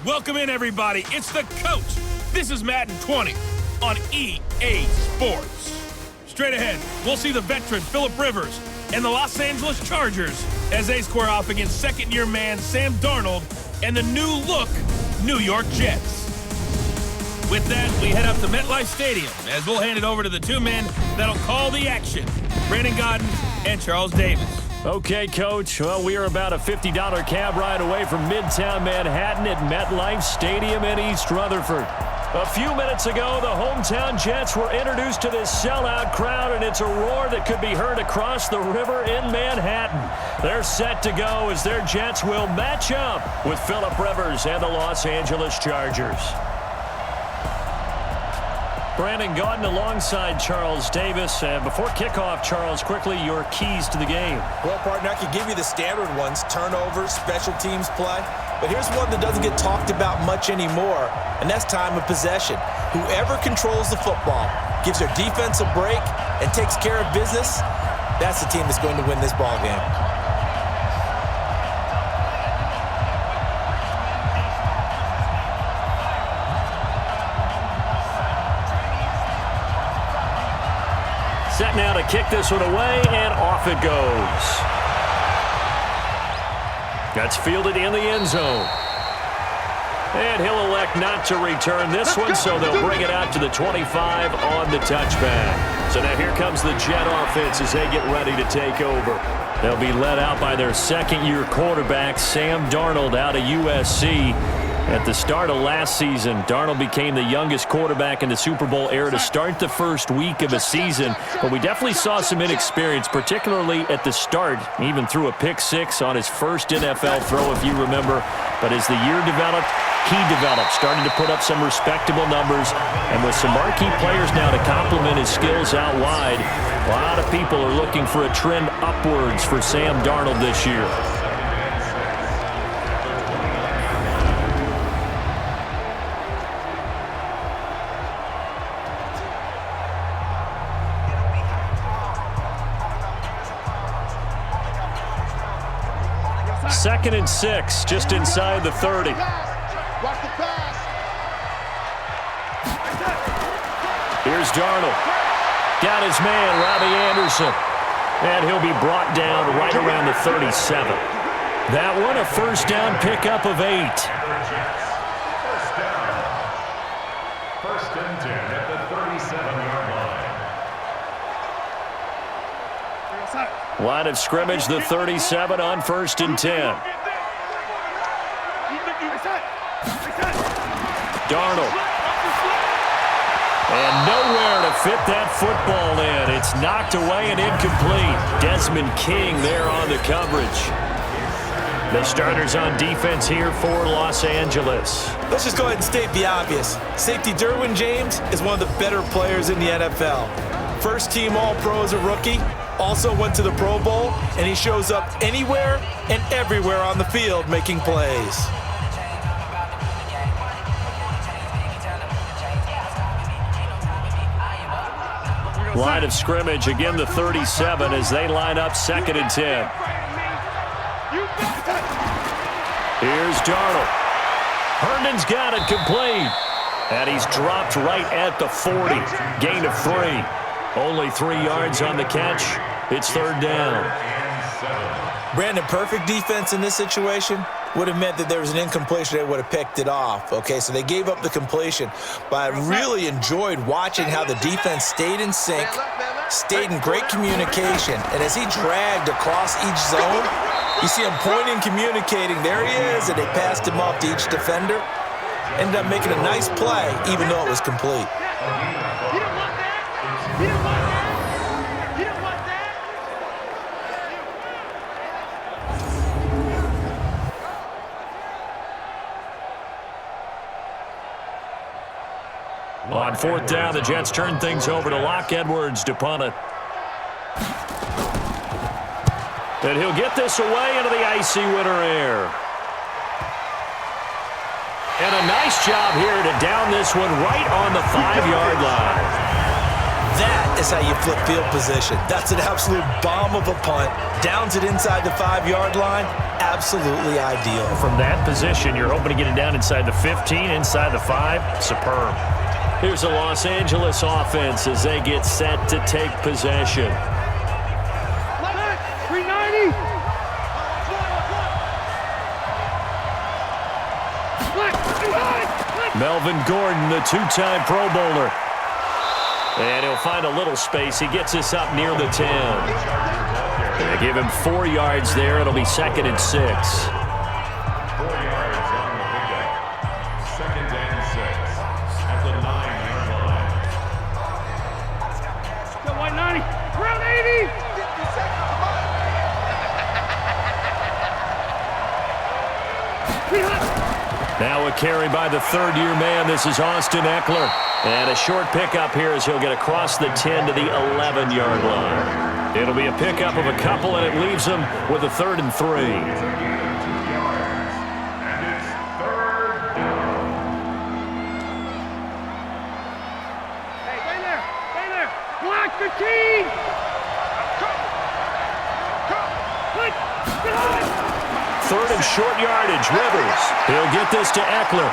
Welcome in, everybody. It's the coach. This is Madden 20 on EA Sports. Straight ahead, we'll see the veteran Phillip Rivers and the Los Angeles Chargers as they square off against second-year man Sam Darnold and the new-look New York Jets. With that, we head up to MetLife Stadium as we'll hand it over to the two men that'll call the action, Brandon Gaudin and Charles Davis. Okay, Coach. Well, we are about a $50 cab ride away from Midtown Manhattan at MetLife Stadium in East Rutherford. A few minutes ago, the hometown Jets were introduced to this sellout crowd, and it's a roar that could be heard across the river in Manhattan. They're set to go as their Jets will match up with Phillip Rivers and the Los Angeles Chargers. Brandon Gaudin alongside Charles Davis. Before kickoff, Charles, quickly your keys to the game. Well, partner, I could give you the standard ones, turnovers, special teams play. But here's one that doesn't get talked about much anymore, and that's time of possession. Whoever controls the football, gives their defense a break, and takes care of business, that's the team that's going to win this ball game. Set now to kick this one away, and off it goes. That's fielded in the end zone. And he'll elect not to return this one, so they'll bring it out to the 25 on the touchback. So now here comes the Jet offense as they get ready to take over. They'll be led out by their second-year quarterback, Sam Darnold, out of USC. At the start of last season, Darnold became the youngest quarterback in the Super Bowl era to start the first week of a season. But we definitely saw some inexperience, particularly at the start. He even threw a pick-6 on his first NFL throw, if you remember. But as the year developed, he developed, starting to put up some respectable numbers. And with some marquee players now to complement his skills out wide, a lot of people are looking for a trend upwards for Sam Darnold this year. Second and 6, just inside the 30. Here's Darnold. Got his man, Robbie Anderson. And he'll be brought down right around the 37. That one, a first down pickup of 8. First and 10 at the 37-yard line. Line of scrimmage, the 37 on first and 10. Darnold. And nowhere to fit that football in. It's knocked away and incomplete. Desmond King there on the coverage. The starters on defense here for Los Angeles. Let's just go ahead and state the obvious. Safety Derwin James is one of the better players in the NFL. First team All-Pro as a rookie. Also went to the Pro Bowl, and he shows up anywhere and everywhere on the field making plays. Line of scrimmage, again the 37 as they line up second and 10. Here's Darnold. Herndon's got it complete. And he's dropped right at the 40. Gain of 3. Only 3 yards on the catch. It's third down. Brandon, perfect defense in this situation would have meant that there was an incompletion. They would have picked it off. Okay, so they gave up the completion. But I really enjoyed watching how the defense stayed in sync, stayed in great communication. And as he dragged across each zone, you see him pointing, communicating. There he is, and they passed him off to each defender. Ended up making a nice play, even though it was complete. On fourth down, the Jets turn things over to Locke Edwards to punt it. And he'll get this away into the icy winter air. And a nice job here to down this one right on the 5-yard line. That is how you flip field position. That's an absolute bomb of a punt. Downs it inside the 5-yard line. Absolutely ideal. From that position, you're hoping to get it down inside the 15, inside the 5. Superb. Here's the Los Angeles offense as they get set to take possession. 390. Melvin Gordon, the 2-time Pro Bowler. And he'll find a little space. He gets us up near the 10. They give him 4 yards there. It'll be 2nd and 6. 4 yards on the pickup. 2nd and 6 at the 9-yard line. Still 190. Around 80. Now a carry by the 3rd-year man. This is Austin Eckler. And a short pickup here as he'll get across the 10 to the 11-yard line. It'll be a pickup of a couple, and it leaves him with a 3rd and 3. And it's 3rd down. Hey, stay there. Stay there. Block 15. Third and short yardage, Rivers. He'll get this to Eckler.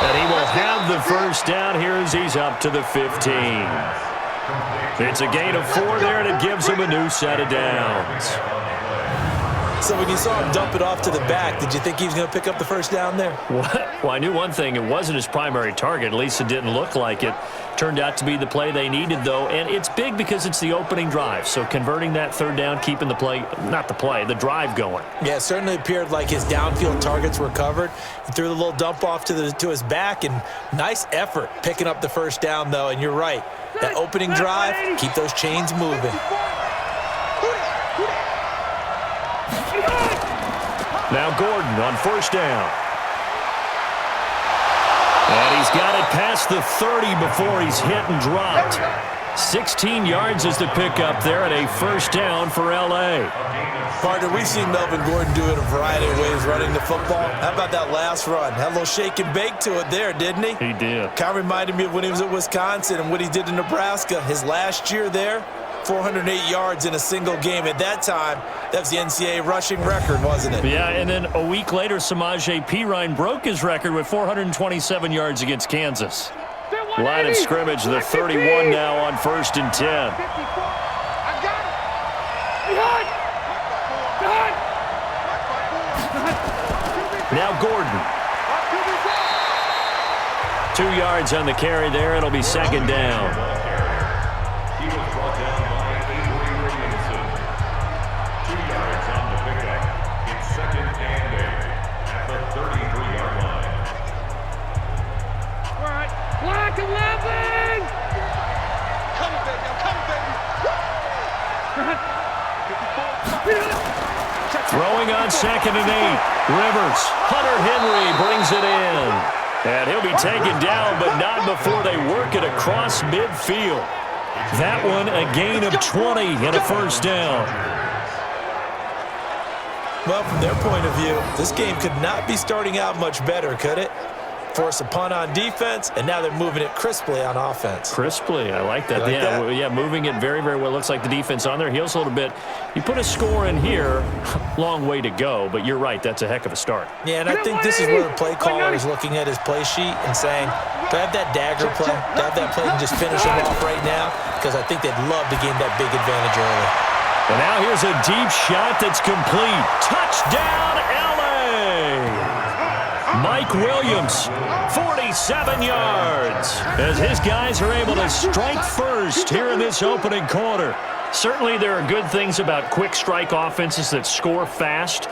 And he will have the first down here as he's up to the 15. It's a gain of 4 there, and it gives him a new set of downs. So when you saw him dump it off to the back, did you think he was going to pick up the first down there? Well, I knew one thing. It wasn't his primary target. At least it didn't look like it. Turned out to be the play they needed, though. And it's big because it's the opening drive. So converting that 3rd down, keeping the play, not the play, the drive going. Yeah, it certainly appeared like his downfield targets were covered. He threw the little dump off to his back, and nice effort picking up the first down, though. And you're right. That opening drive, keep those chains moving. Now Gordon on 1st down. And he's got it past the 30 before he's hit and dropped. 16 yards is the pickup there, and a 1st down for L.A. Partner, we've seen Melvin Gordon do it a variety of ways running the football. How about that last run? Had a little shake and bake to it there, didn't he? He did. Kind of reminded me of when he was at Wisconsin and what he did in Nebraska. His last year there, 408 yards in a single game. At that time, that was the NCAA rushing record, wasn't it? Yeah, and then a week later, Samaje Perine broke his record with 427 yards against Kansas. Line of scrimmage, the 31 now on 1st and 10. I got it. Now Gordon. 2 yards on the carry there. It'll be 2nd down. He was brought down by Avery Williamson. 2 yards on the pickup. It's 2nd and 8 at the 33-yard line. All right. Block 11. Come, baby. Come, baby. Throwing on 2nd and 8. Rivers. Hunter Henry brings it in. And he'll be taken down, but not before they work it across midfield. That one a gain of 20 and a 1st down. Well, from their point of view, this game could not be starting out much better, could it? Force a punt on defense, and now they're moving it crisply on offense. Crisply, I like that. You like that? Yeah, moving it very, very well. Looks like the defense on their heels a little bit. You put a score in here, long way to go, but you're right, that's a heck of a start. Yeah, and I think this is where the play caller is looking at his play sheet and saying, do I have that dagger play? Do I have that play and just finish him off right now? Because I think they'd love to gain that big advantage early. And now here's a deep shot that's complete. Touchdown, L.A. Mike Williams, 47 yards, as his guys are able to strike first here in this opening quarter. Certainly there are good things about quick strike offenses that score fast,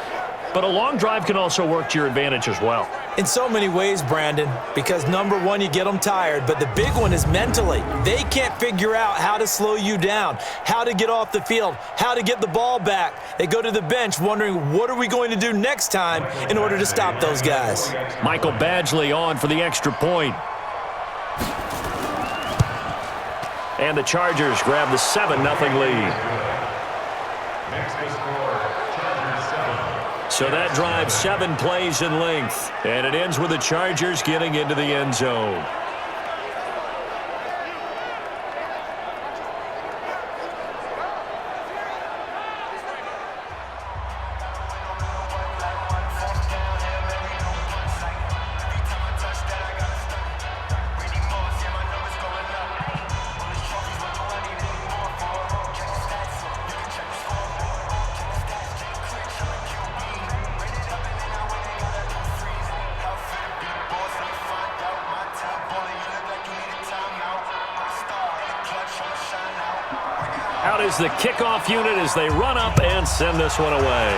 but a long drive can also work to your advantage as well. In so many ways, Brandon, because number one, you get them tired, but the big one is mentally. They can't figure out how to slow you down, how to get off the field, how to get the ball back. They go to the bench wondering, what are we going to do next time in order to stop those guys? Michael Badgley on for the extra point. And the Chargers grab the 7-0 lead. Next to score, Chargers 7. So that drive 7 plays in length, and it ends with the Chargers getting into the end zone. Out is the kickoff unit as they run up and send this one away.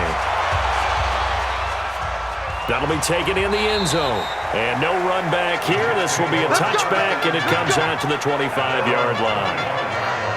That'll be taken in the end zone. And no run back here. This will be a touchback, and it comes out to the 25-yard line.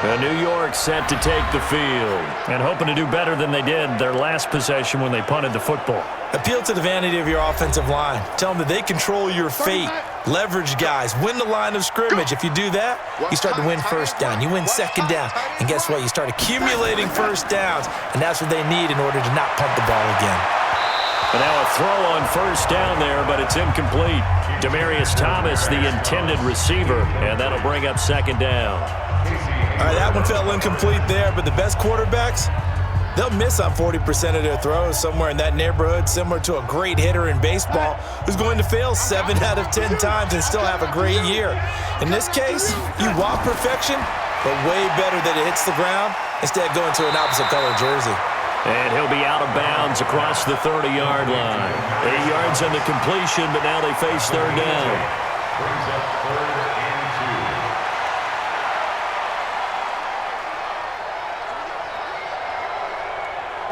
And New York set to take the field. And hoping to do better than they did their last possession when they punted the football. Appeal to the vanity of your offensive line. Tell them that they control your fate. Leverage guys. Win the line of scrimmage. If you do that, you start to win first down. You win second down. And guess what? You start accumulating first downs. And that's what they need in order to not punt the ball again. And now a throw on first down there, but it's incomplete. Demaryius Thomas, the intended receiver, and that'll bring up second down. All right, that one fell incomplete there, but the best quarterbacks, they'll miss on 40% of their throws, somewhere in that neighborhood, similar to a great hitter in baseball who's going to fail 7 out of 10 times and still have a great year. In this case, you want perfection, but way better that it hits the ground instead of going to an opposite color jersey. And he'll be out of bounds across the 30-yard line. 8 yards on the completion, but now they face third down. Brings up 3rd and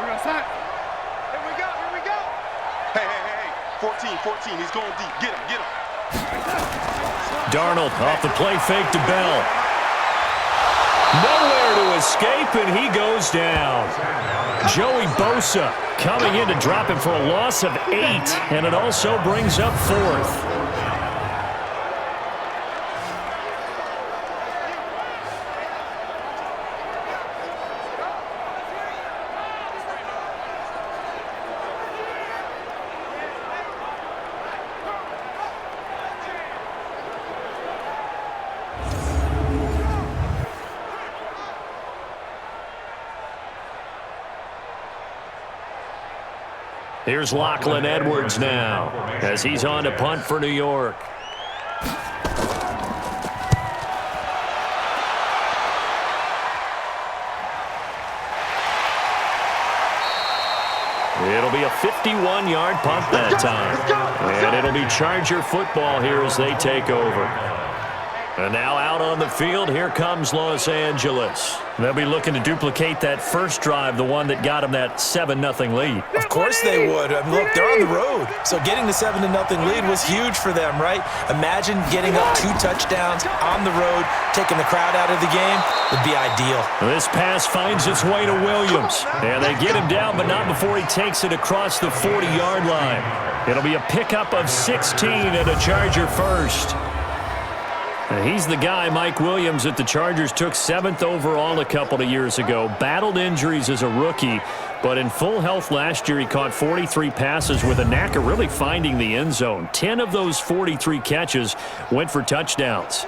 2. We're outside. Here we go, here we go. Hey. 14, he's going deep. Get him. Darnold off the play fake to Bell. Nowhere to escape, and he goes down. Joey Bosa coming in to drop him for a loss of 8, and it also brings up 4th. Here's Lachlan Edwards now as he's on to punt for New York. It'll be a 51-yard punt that time. And it'll be Charger football here as they take over. And now out on the field, here comes Los Angeles. They'll be looking to duplicate that first drive, the one that got them that 7-0 lead. Of course they would. I mean, look, they're on the road. So getting the 7-0 lead was huge for them, right? Imagine getting up 2 touchdowns on the road, taking the crowd out of the game. Would be ideal. This pass finds its way to Williams. And they get him down, but not before he takes it across the 40-yard line. It'll be a pickup of 16 and a Charger first. And he's the guy, Mike Williams, that the Chargers took 7th overall a couple of years ago. Battled injuries as a rookie, but in full health last year, he caught 43 passes with a knack of really finding the end zone. 10 of those 43 catches went for touchdowns.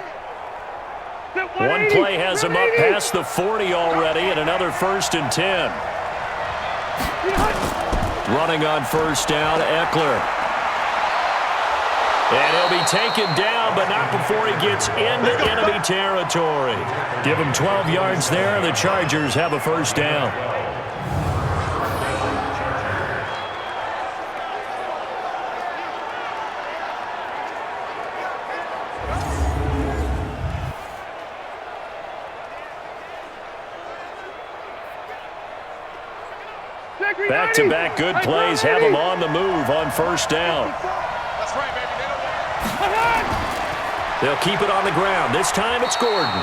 One play has him up past the 40 already, and another 1st and 10. Running on first down, Eckler. And he'll be taken down, but not before he gets into enemy territory. Give him 12 yards there, and the Chargers have a first down. Back-to-back good plays have him on the move on first down. That's right, baby. They'll keep it on the ground. This time it's Gordon.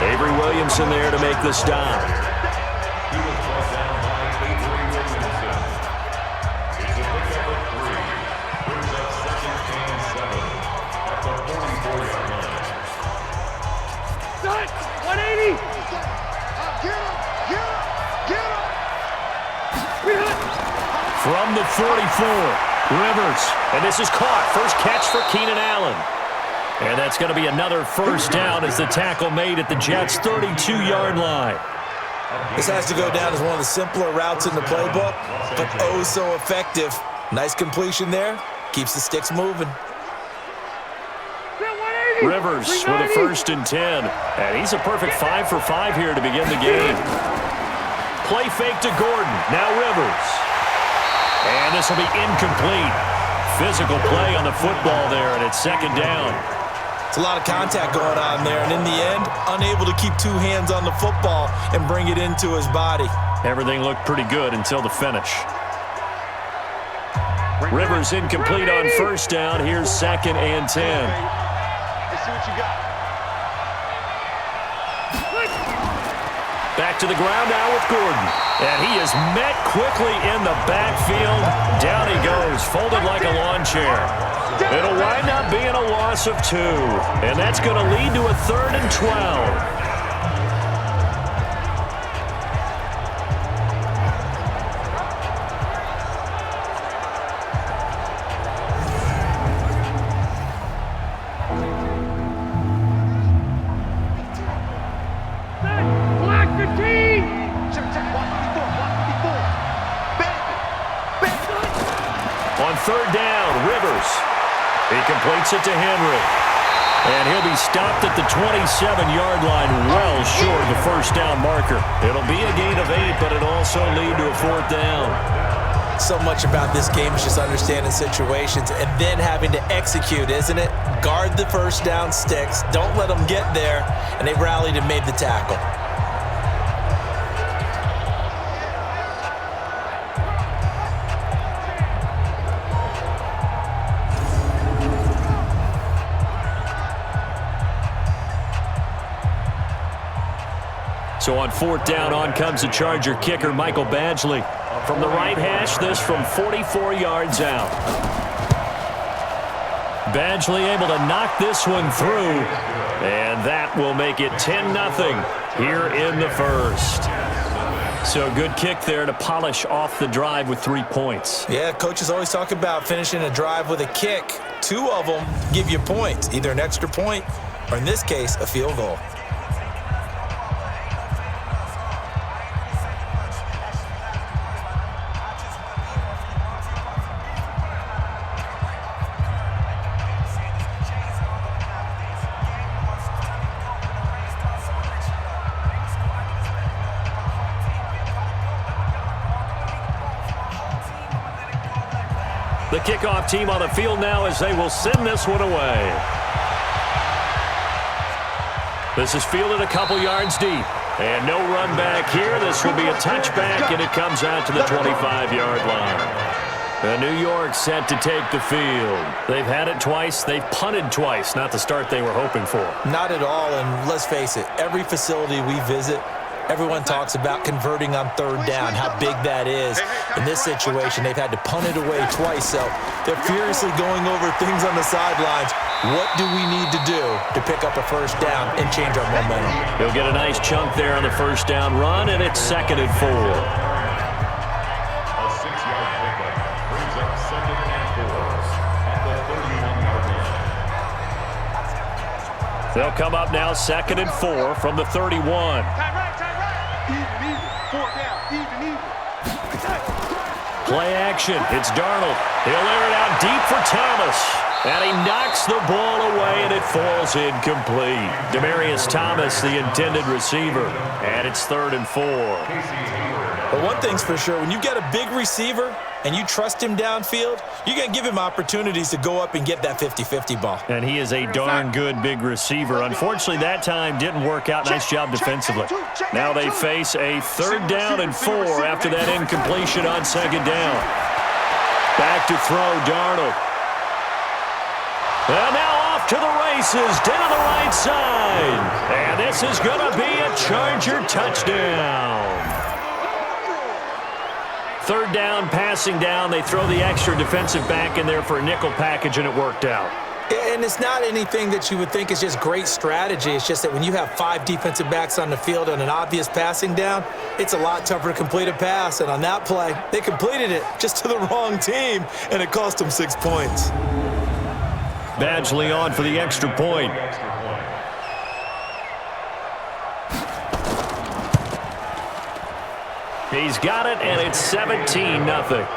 Avery Williamson there to make the stop. He was brought down by Avery Williamson. It's a pickup of 3. Brings up 2nd and 7 at the 44-yard line. 180. Get him. From the 44. Rivers, and this is caught. First catch for Keenan Allen. And that's going to be another first down as the tackle made at the Jets' 32-yard line. This has to go down as one of the simpler routes in the playbook, but oh so effective. Nice completion there. Keeps the sticks moving. Rivers with a 1st and 10. And he's a perfect 5 for 5 here to begin the game. Play fake to Gordon. Now Rivers. And this will be incomplete. Physical play on the football there, and it's 2nd down. It's a lot of contact going on there, and in the end, unable to keep two hands on the football and bring it into his body. Everything looked pretty good until the finish. Rivers incomplete on first down. Here's 2nd and 10. Let's see what you got. Back to the ground now with Gordon. And he is met quickly in the backfield. Down he goes, folded like a lawn chair. It'll wind up being a loss of 2. And that's going to lead to a 3rd and 12. On 3rd down, Rivers. He completes it to Henry. And he'll be stopped at the 27-yard line, well short of the first down marker. It'll be a gain of 8, but it'll also lead to a 4th down. So much about this game is just understanding situations and then having to execute, isn't it? Guard the first down sticks. Don't let them get there. And they rallied and made the tackle. So on 4th down, on comes the Charger kicker, Michael Badgley. From the right hash, this from 44 yards out. Badgley able to knock this one through, and that will make it 10-0 here in the first. So good kick there to polish off the drive with 3 points. Yeah, coaches always talk about finishing a drive with a kick. 2 of them give you points, either an extra point or, in this case, a field goal. The kickoff team on the field now as they will send this one away. This is fielded a couple yards deep. And no run back here. This will be a touchback, and it comes out to the 25-yard line. New York set to take the field. They've had it twice. They've punted twice. Not the start they were hoping for. Not at all, and let's face it, every facility we visit, everyone talks about converting on 3rd down, how big that is. In this situation, they've had to punt it away twice, so they're furiously going over things on the sidelines. What do we need to do to pick up a first down and change our momentum? He'll get a nice chunk there on the first down run, and it's 2nd and 4. A 6-yard pickup brings up 2nd and 4 at the 31-yard line. They'll come up now 2nd and 4 from the 31. Even. 4th down. Even. Play action. It's Darnold. He'll air it out deep for Thomas. And he knocks the ball away, and it falls incomplete. Demaryius Thomas, the intended receiver. And it's 3rd and 4. But one thing's for sure, when you've got a big receiver and you trust him downfield, you're going to give him opportunities to go up and get that 50-50 ball. And he is a darn good big receiver. Unfortunately, that time didn't work out. Nice job defensively. Now they face a 3rd down and 4 after that incompletion on 2nd down. Back to throw, Darnold. And now off to the races, down the right side. And this is going to be a Charger touchdown. 3rd down, passing down. They throw the extra defensive back in there for a nickel package, and it worked out. And it's not anything that you would think is just great strategy. It's just that when you have 5 defensive backs on the field on an obvious passing down, it's a lot tougher to complete a pass. And on that play, they completed it just to the wrong team, and it cost them 6 points. Badgley on for the extra point. He's got it, and it's 17-0.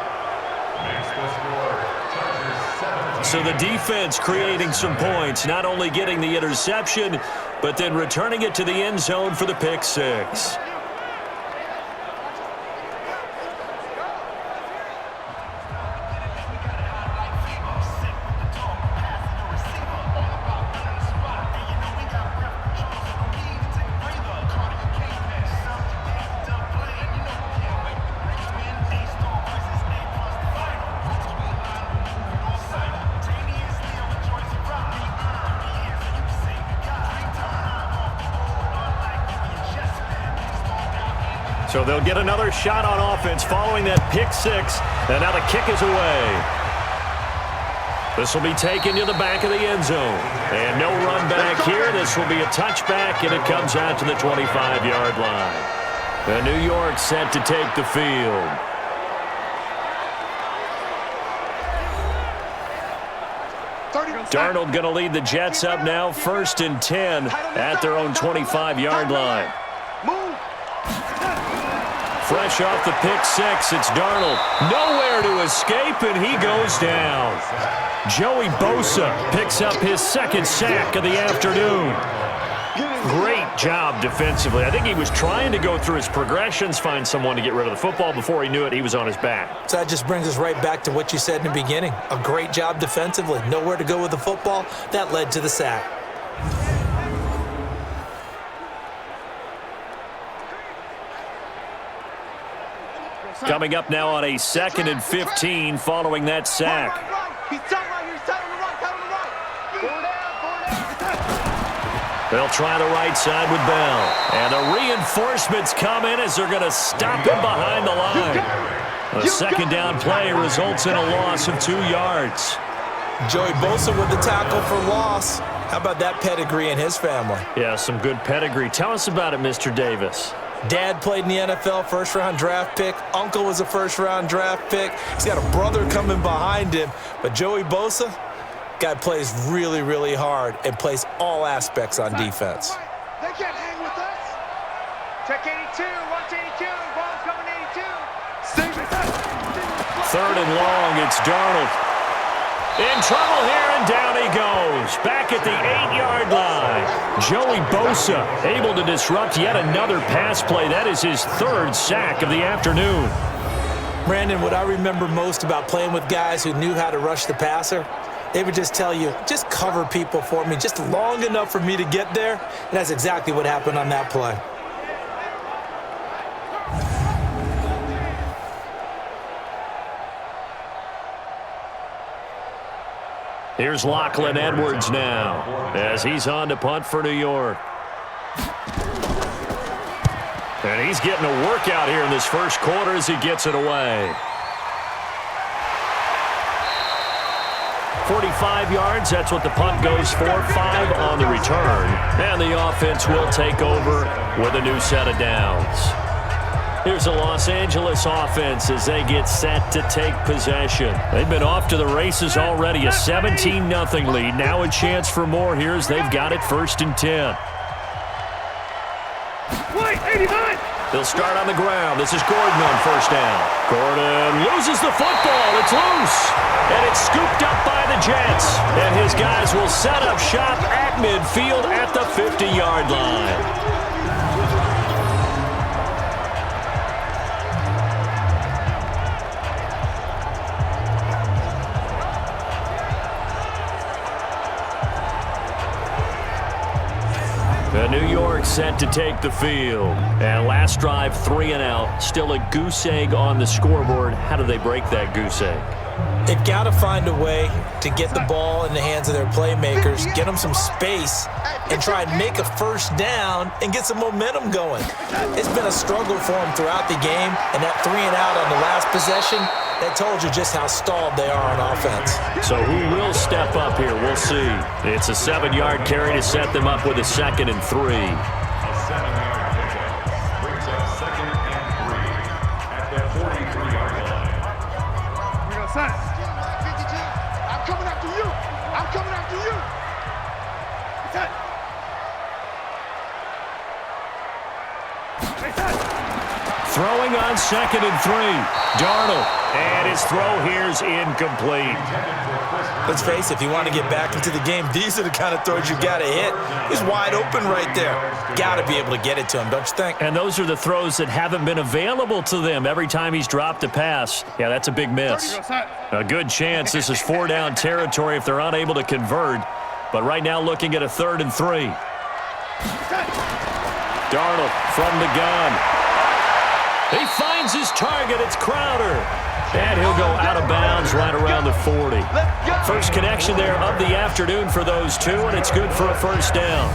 So the defense creating some points, not only getting the interception, but then returning it to the end zone for the pick 6. So they'll get another shot on offense following that pick six. And now the kick is away. This will be taken to the back of the end zone. And no run back here. This will be a touchback, and it comes out to the 25-yard line. And New York set to take the field. Darnold going to lead the Jets up now, 1st and 10 at their own 25-yard line. Fresh off the pick six, it's Darnold. Nowhere to escape, and he goes down. Joey Bosa picks up his 2nd sack of the afternoon. Great job defensively. I think he was trying to go through his progressions, find someone to get rid of the football. Before he knew it, he was on his back. So that just brings us right back to what you said in the beginning. A great job defensively. Nowhere to go with the football. That led to the sack. Coming up now on a 2nd and 15 following that sack. They'll try the right side with Bell. And the reinforcements come in as they're going to stop him behind the line. A 2nd down play results in a loss of 2 yards. Joey Bosa with the tackle for loss. How about that pedigree in his family? Yeah, some good pedigree. Tell us about it, Mr. Davis. Dad played in the NFL, 1st-round draft pick. Uncle was a 1st-round draft pick. He's got a brother coming behind him. But Joey Bosa, guy plays really, really hard and plays all aspects on defense. They can't hang with us. Check 82, watch 82, ball's coming 82. 3rd and long, it's Darnold. In trouble here, and down he goes. Back at the 8-yard line. Joey Bosa able to disrupt yet another pass play. That is his 3rd sack of the afternoon. Brandon, what I remember most about playing with guys who knew how to rush the passer, they would just tell you, just cover people for me, just long enough for me to get there. And that's exactly what happened on that play. Here's Lachlan Edwards now as he's on to punt for New York. And he's getting a workout here in this 1st quarter as he gets it away. 45 yards, that's what the punt goes for. 5 on the return. And the offense will take over with a new set of downs. Here's the Los Angeles offense as they get set to take possession. They've been off to the races already, a 17-0 lead. Now a chance for more here as they've got it 1st and 10. Wait, 89! They'll start on the ground. This is Gordon on 1st down. Gordon loses the football. It's loose. And it's scooped up by the Jets. And his guys will set up shop at midfield at the 50-yard line. New York set to take the field. And last drive, 3 and out. Still a goose egg on the scoreboard. How do they break that goose egg? They've got to find a way to get the ball in the hands of their playmakers, get them some space, and try and make a 1st down and get some momentum going. It's been a struggle for them throughout the game, and that 3 and out on the last possession, that told you just how stalled they are on offense. So who will step up here? We'll see. It's a 7-yard carry to set them up with a 2nd and 3. A 7-yard pickup brings up 2nd and 3 at the 43-yard line. Here we go, son. 52. I'm coming after you. I'm coming after you. Throwing on 2nd and 3. Darnold. And his throw here's incomplete. Let's face it, if you want to get back into the game, these are the kind of throws you got to hit. He's wide open right there. Got to be able to get it to him, don't you think? And those are the throws that haven't been available to them every time he's dropped a pass. Yeah, that's a big miss. A good chance this is 4-down territory if they're unable to convert. But right now looking at a 3rd and 3. Darnold from the gun. He finds his target. It's Crowder. And he'll go out of bounds right around the 40. First connection there of the afternoon for those two, and it's good for a 1st down.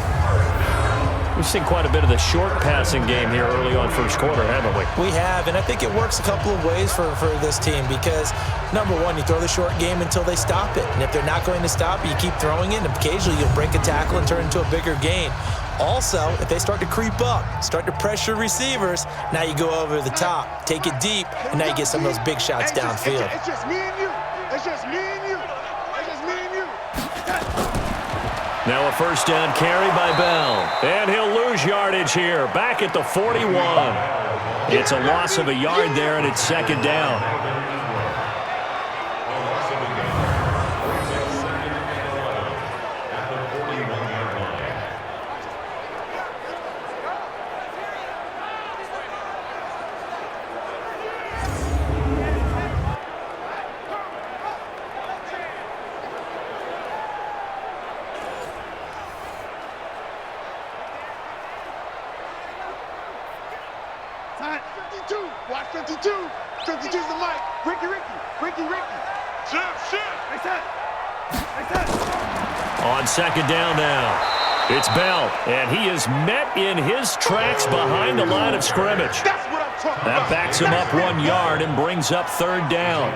We've seen quite a bit of the short passing game here early on first quarter, haven't we? We have, and I think it works a couple of ways for this team because, number one, you throw the short game until they stop it. And if they're not going to stop it, you keep throwing it, and occasionally you'll break a tackle and turn it into a bigger gain. Also, if they start to creep up, start to pressure receivers, now you go over the top, take it deep, and now you get some of those big shots downfield. It's just me and you. It's just me and you. It's just me and you. Now a first down carry by Bell. And he'll lose yardage here. Back at the 41. It's a loss of a yard there, and it's second down. Time 52. Watch 52. 52's the mic. Ricky. Shift. Next time. On second down now, it's Bell, and he is met in his tracks behind the line of scrimmage. That's what I'm talking That about. backs him up 1 yard and brings up third down.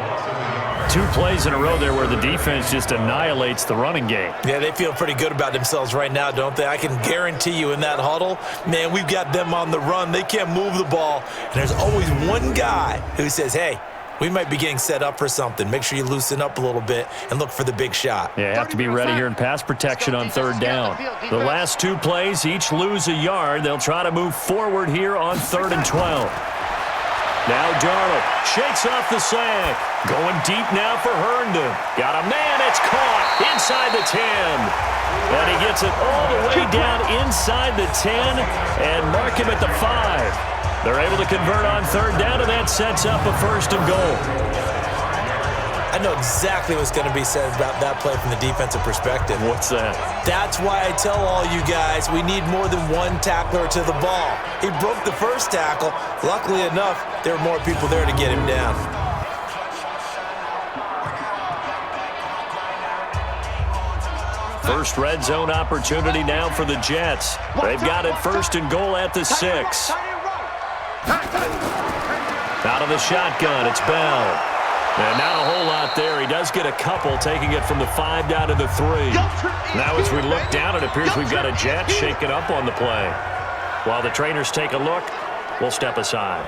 2 plays in a row there where the defense just annihilates the running game. Yeah, they feel pretty good about themselves right now, don't they? I can guarantee you in that huddle, man, we've got them on the run. They can't move the ball. And there's always one guy who says, hey, we might be getting set up for something. Make sure you loosen up a little bit and look for the big shot. Yeah, have to be ready here in pass protection on third down. The last 2 plays each lose a yard. They'll try to move forward here on 3rd and 12. Now Darnold shakes off the sack. Going deep now for Herndon. Got a man. It's caught inside the 10. And he gets it all the way down inside the 10 and mark him at the 5. They're able to convert on third down, and that sets up a 1st and goal. I know exactly what's going to be said about that play from the defensive perspective. What's that? That's why I tell all you guys we need more than one tackler to the ball. He broke the first tackle. Luckily enough, there were more people there to get him down. First red zone opportunity now for the Jets. They've got it 1st and goal at the 6. Out of the shotgun, it's Bell. And not a whole lot there. He does get a couple, taking it from the 5 down to the 3. Now as we look down, it appears we've got a Jet shaking up on the play. While the trainers take a look, we'll step aside.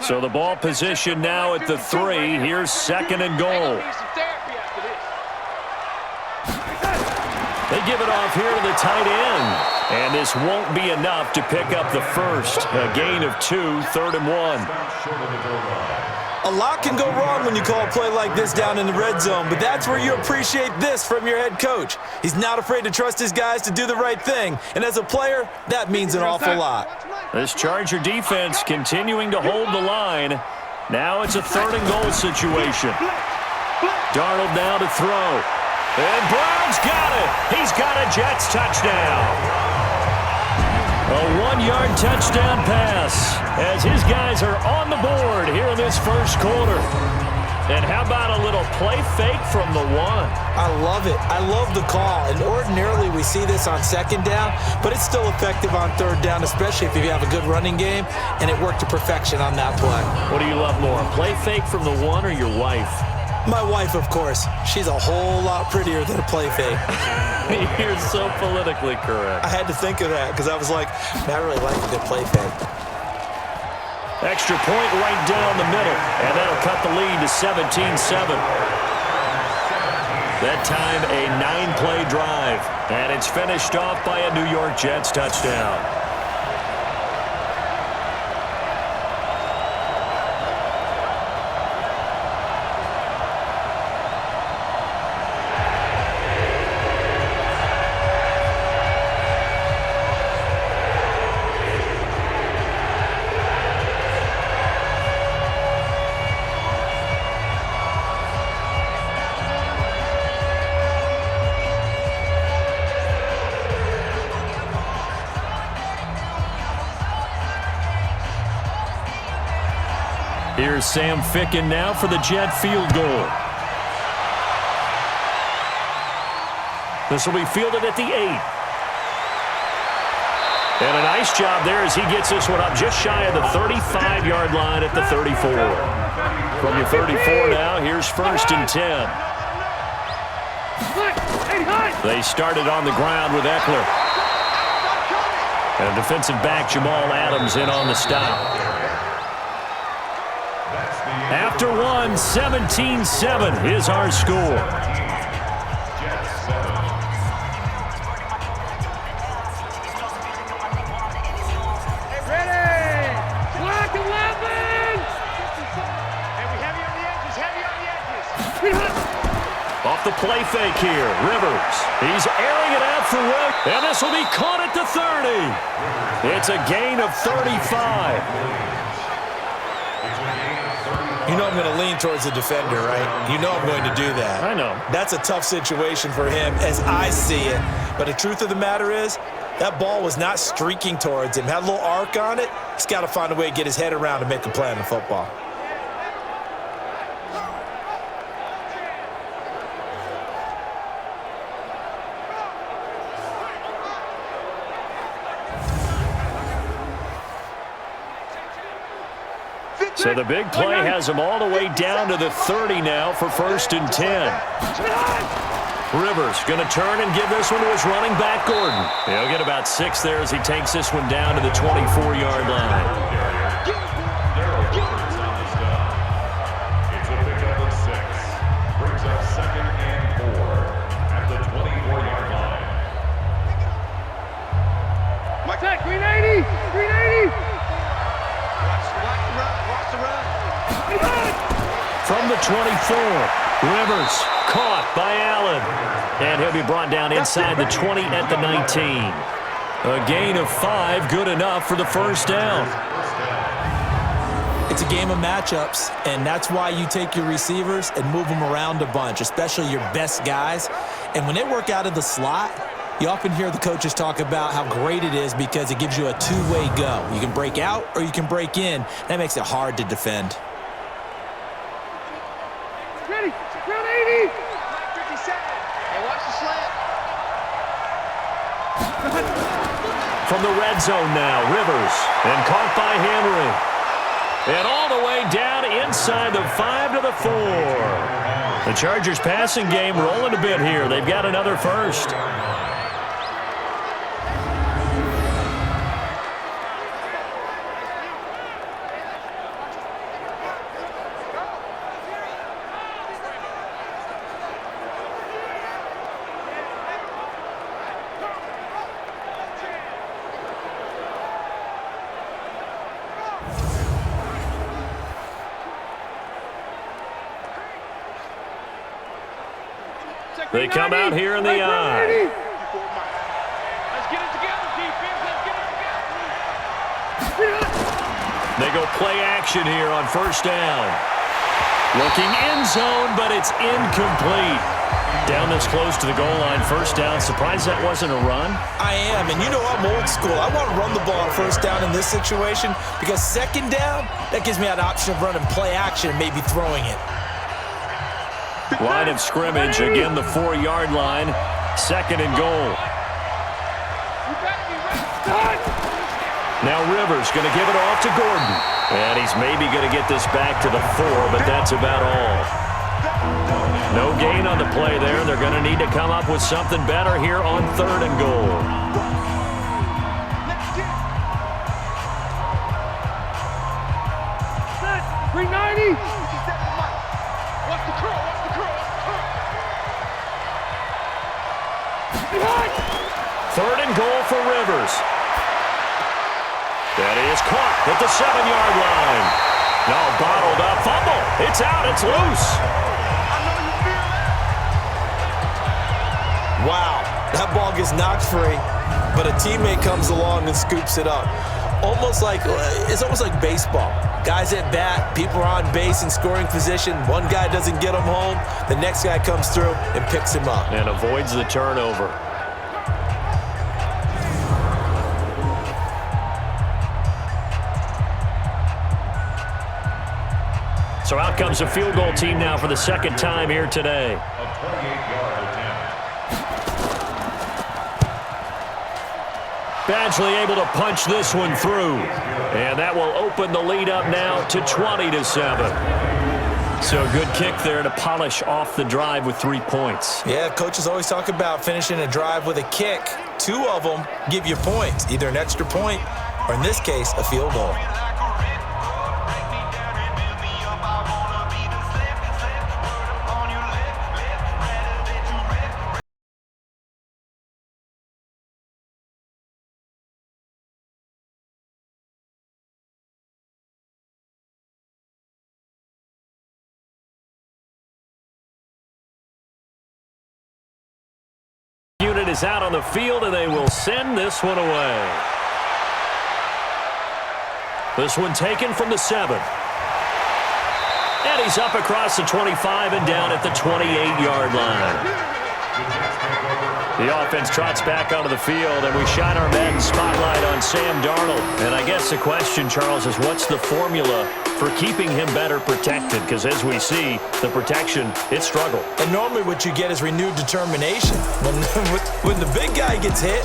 So the ball position now at the 3. Here's 2nd and goal. They give it off here to the tight end. And this won't be enough to pick up the first. A gain of 2, 3rd and 1. A lot can go wrong when you call a play like this down in the red zone, but that's where you appreciate this from your head coach. He's not afraid to trust his guys to do the right thing, and as a player, that means an awful lot. This Charger defense continuing to hold the line. Now it's a 3rd and goal situation. Darnold now to throw. And Brown's got it. He's got a Jets touchdown. A 1-yard touchdown pass as his guys are on the board here in this first quarter. And how about a little play fake from the 1? I love it. I love the call. And ordinarily we see this on 2nd down, but it's still effective on 3rd down, especially if you have a good running game, and it worked to perfection on that play. What do you love more, a play fake from the 1 or your wife? My wife, of course. She's a whole lot prettier than a play fake. You're so politically correct. I had to think of that because I was like, man, I really like a good play fake. Extra point right down the middle, and that'll cut the lead to 17-7. That time a 9-play drive, and it's finished off by a New York Jets touchdown. Here's Sam Ficken now for the Jet field goal. This will be fielded at the 8. And a nice job there as he gets this one up just shy of the 35-yard line at the 34. From the 34 now, here's 1st and 10. They started on the ground with Eckler. And defensive back Jamal Adams in on the stop. After one, 17-7 is our score. Off the play fake here, Rivers. He's airing it out for Wood, and this will be caught at the 30. It's a gain of 35. You know I'm going to lean towards the defender, right? You know I'm going to do that. I know. That's a tough situation for him as I see it. But the truth of the matter is, that ball was not streaking towards him. Had a little arc on it. He's got to find a way to get his head around and make a play on the football. So the big play has him all the way down to the 30 now for 1st and 10. Rivers going to turn and give this one to his running back, Gordon. He'll get about 6 there as he takes this one down to the 24-yard line. It's a pickup of 6. Brings up 2nd and 4 at the 24-yard line. Mike, 380! 380! From the 24, Rivers caught by Allen. And he'll be brought down inside the 20 at the 19. A gain of 5, good enough for the 1st down. It's a game of matchups, and that's why you take your receivers and move them around a bunch, especially your best guys. And when they work out of the slot, you often hear the coaches talk about how great it is because it gives you a two-way go. You can break out or you can break in. That makes it hard to defend. Ready, round 80! 57. Hey, watch the slant. From the red zone now, Rivers. And caught by Henry. And all the way down inside the 5 to the 4. The Chargers passing game rolling a bit here. They've got another 1st. They come out here in the eye. Let's get it together, defense. Let's get it together. They go play action here on 1st down. Looking end zone, but it's incomplete. Down this close to the goal line, 1st down. Surprised that wasn't a run? I am, and you know I'm old school. I want to run the ball on 1st down in this situation because 2nd down, that gives me an option of running play action and maybe throwing it. Line of scrimmage, again the 4-yard line. 2nd and goal. Now Rivers going to give it off to Gordon. And he's maybe going to get this back to the 4, but that's about all. No gain on the play there. They're going to need to come up with something better here on 3rd and goal. Set, 390! Watch the curl, watch the curl, watch the curl! 3rd and goal for Rivers. That is caught at the 7-yard line. Now bottled up, fumble. It's out, it's loose. Wow, that ball gets knocked free, but a teammate comes along and scoops it up. It's almost like baseball. Guys at bat, people are on base in scoring position. One guy doesn't get him home. The next guy comes through and picks him up. And avoids the turnover. So out comes a field goal team now for the second time here today. A 28-yard attempt. Badgley able to punch this one through. And that will open the lead up now to 20-7. So a good kick there to polish off the drive with 3 points. Yeah, coaches always talk about finishing a drive with a kick. 2 of them give you points, either an extra point or, in this case, a field goal. Unit is out on the field, and they will send this one away. This one taken from the 7. And he's up across the 25 and down at the 28-yard line. The offense trots back onto the field, and we shine our Madden spotlight on Sam Darnold. And I guess the question, Charles, is what's the formula for keeping him better protected? Because as we see, the protection, it struggled. And normally what you get is renewed determination. When the big guy gets hit,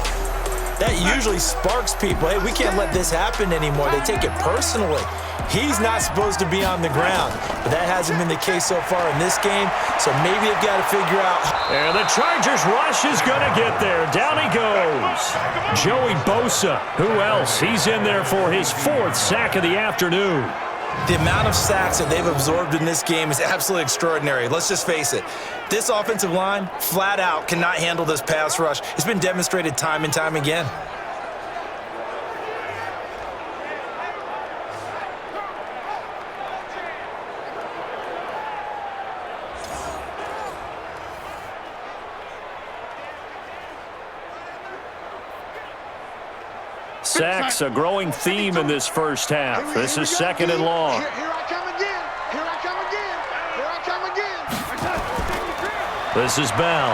that usually sparks people. Hey, we can't let this happen anymore. They take it personally. He's not supposed to be on the ground, but that hasn't been the case so far in this game, so maybe they've got to figure out. And the Chargers rush is going to get there. Down he goes. Joey Bosa. Who else? He's in there for his 4th sack of the afternoon. The amount of sacks that they've absorbed in this game is absolutely extraordinary. Let's just face it. This offensive line, flat out, cannot handle this pass rush. It's been demonstrated time and time again. Sacks, a growing theme in this first half. This is 2nd and long. Here I come again. Here I come again. Here I come again. This is Bell.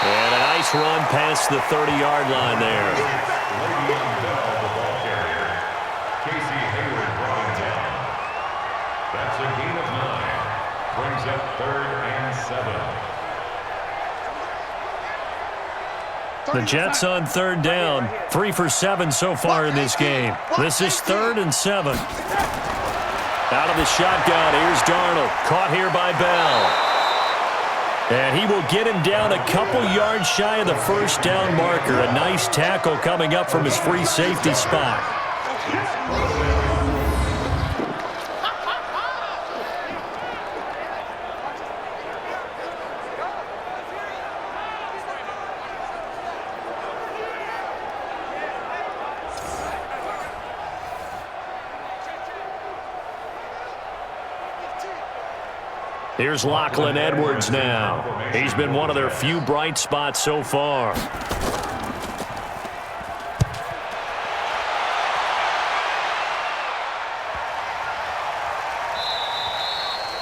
And a nice run past the 30-yard line there. Le'Veon Bell, the ball carrier. Casey Hayward brought him down. That's a gain of 9. Brings up 3rd and 7. The Jets on 3rd down. 3 for 7 so far in this game. This is 3rd and 7. Out of the shotgun, here's Darnold. Caught here by Bell. And he will get him down a couple yards shy of the first down marker. A nice tackle coming up from his free safety spot. Here's Lachlan Edwards now. He's been one of their few bright spots so far.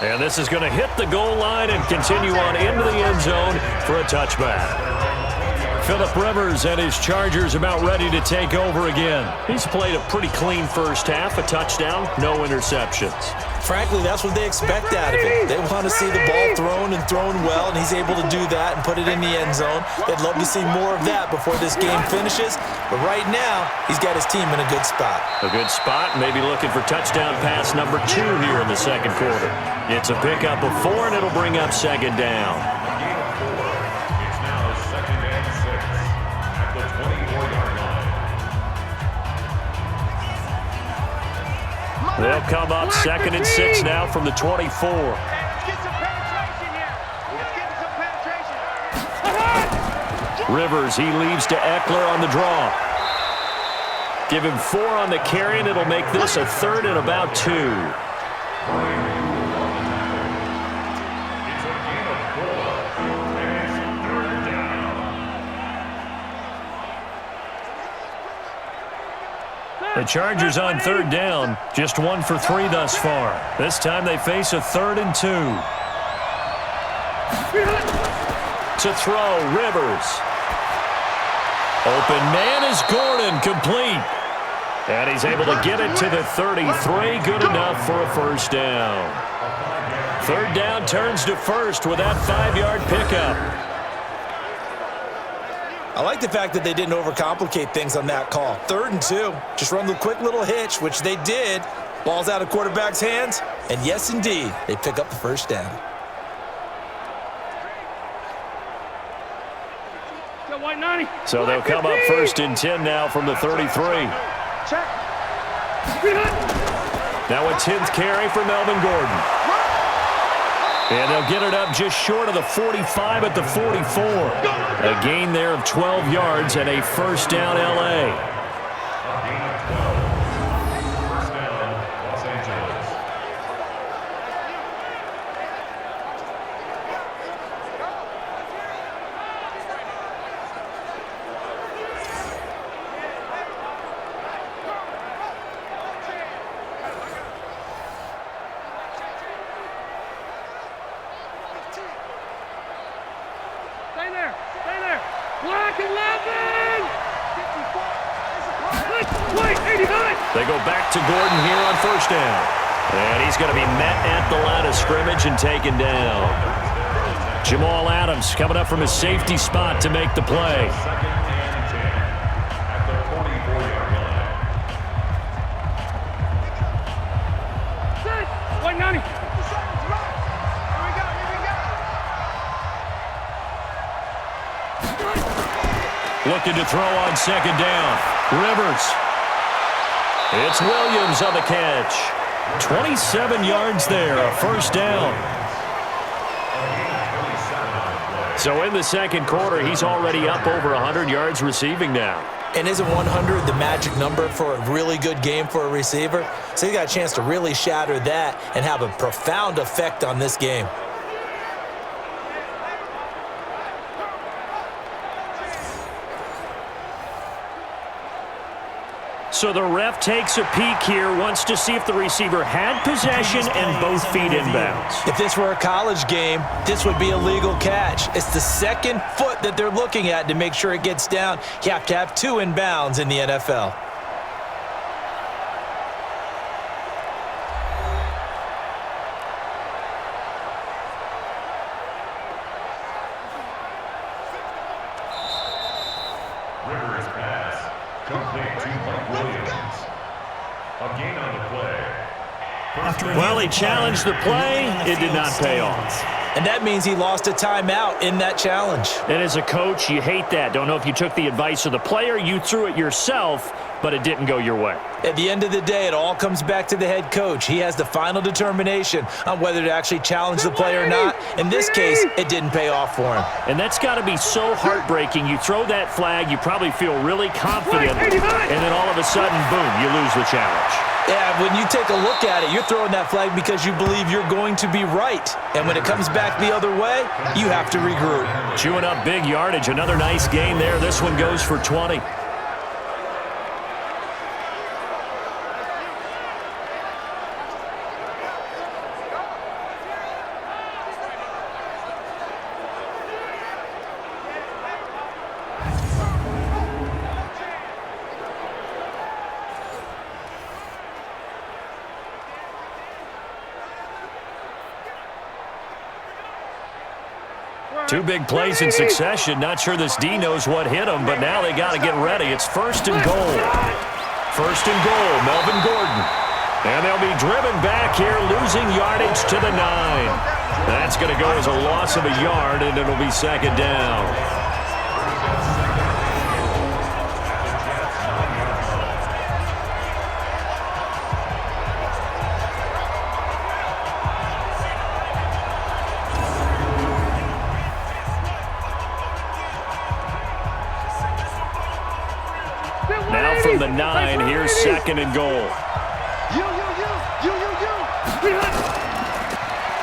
And this is going to hit the goal line and continue on into the end zone for a touchback. Phillip Rivers and his Chargers about ready to take over again. He's played a pretty clean first half, a touchdown, no interceptions. Frankly, that's what they expect out of him. They want to see the ball thrown and thrown well, and he's able to do that and put it in the end zone. They'd love to see more of that before this game finishes. But right now, he's got his team in a good spot. A good spot, maybe looking for touchdown pass number 2 here in the second quarter. It's a pickup of 4, and it'll bring up 2nd down. It's now 2nd and 6 at the 24-yard line. They'll come up 2nd and 6 now from the 24. Let's get some penetration here. Let's get some penetration. Rivers, he leaves to Eckler on the draw. Give him 4 on the carry, and it'll make this a 3rd and about 2. The Chargers on 3rd down, just 1 for 3 thus far. This time they face a 3rd and 2. To throw, Rivers. Open man is Gordon, complete. And he's able to get it to the 33. Good enough for a first down. Third down turns to first with that 5-yard pickup. I like the fact that they didn't overcomplicate things on that call. 3rd and 2. Just run the quick little hitch, which they did. Ball's out of quarterback's hands. And yes, indeed, they pick up the first down. So they'll come up 1st and 10 now from the 33. Now a 10th carry for Melvin Gordon. And they'll get it up just short of the 45 at the 44. A gain there of 12 yards and a first down L.A. First down, Los Angeles. They go back to Gordon here on first down. And he's going to be met at the line of scrimmage and taken down. Jamal Adams coming up from his safety spot to make the play. 2nd and 10 at the 44-yard line. Looking to throw on second down. Rivers. It's Williams on the catch. 27 yards there, a first down. So in the second quarter, he's already up over 100 yards receiving now. And isn't 100 the magic number for a really good game for a receiver? So he got a chance to really shatter that and have a profound effect on this game. So the ref takes a peek here, wants to see if the receiver had possession and both feet inbounds. If this were a college game, this would be a legal catch. It's the second foot that they're looking at to make sure it gets down. You have to have 2 inbounds in the NFL. Rivers pass. Complete to Mike Williams. A gain on the play. Well, he challenged the play. It did not pay off. And that means he lost a timeout in that challenge. And as a coach, you hate that. Don't know if you took the advice of the player, you threw it yourself, but it didn't go your way. At the end of the day, it all comes back to the head coach. He has the final determination on whether to actually challenge the play or not. In this case, it didn't pay off for him. And that's got to be so heartbreaking. You throw that flag, you probably feel really confident, and then all of a sudden, boom, you lose the challenge. Yeah, when you take a look at it, you're throwing that flag because you believe you're going to be right. And when it comes back the other way, you have to regroup. Chewing up big yardage. Another nice gain there. This one goes for 20. Two big plays in succession. Not sure this D knows what hit him, but now they got to get ready. It's 1st and goal. 1st and goal, Melvin Gordon. And they'll be driven back here, losing yardage to the 9. That's going to go as a loss of a yard, and it'll be 2nd down. Now from the 9, here's 2nd and goal.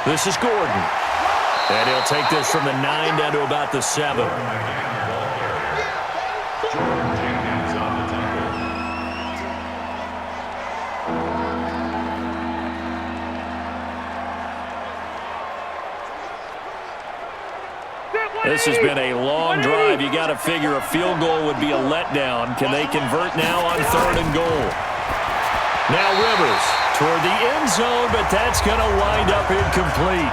This is Gordon. And he'll take this from the 9 down to about the 7. This has been a long drive. You got to figure a field goal would be a letdown. Can they convert now on 3rd and goal? Now Rivers toward the end zone, but that's going to wind up incomplete.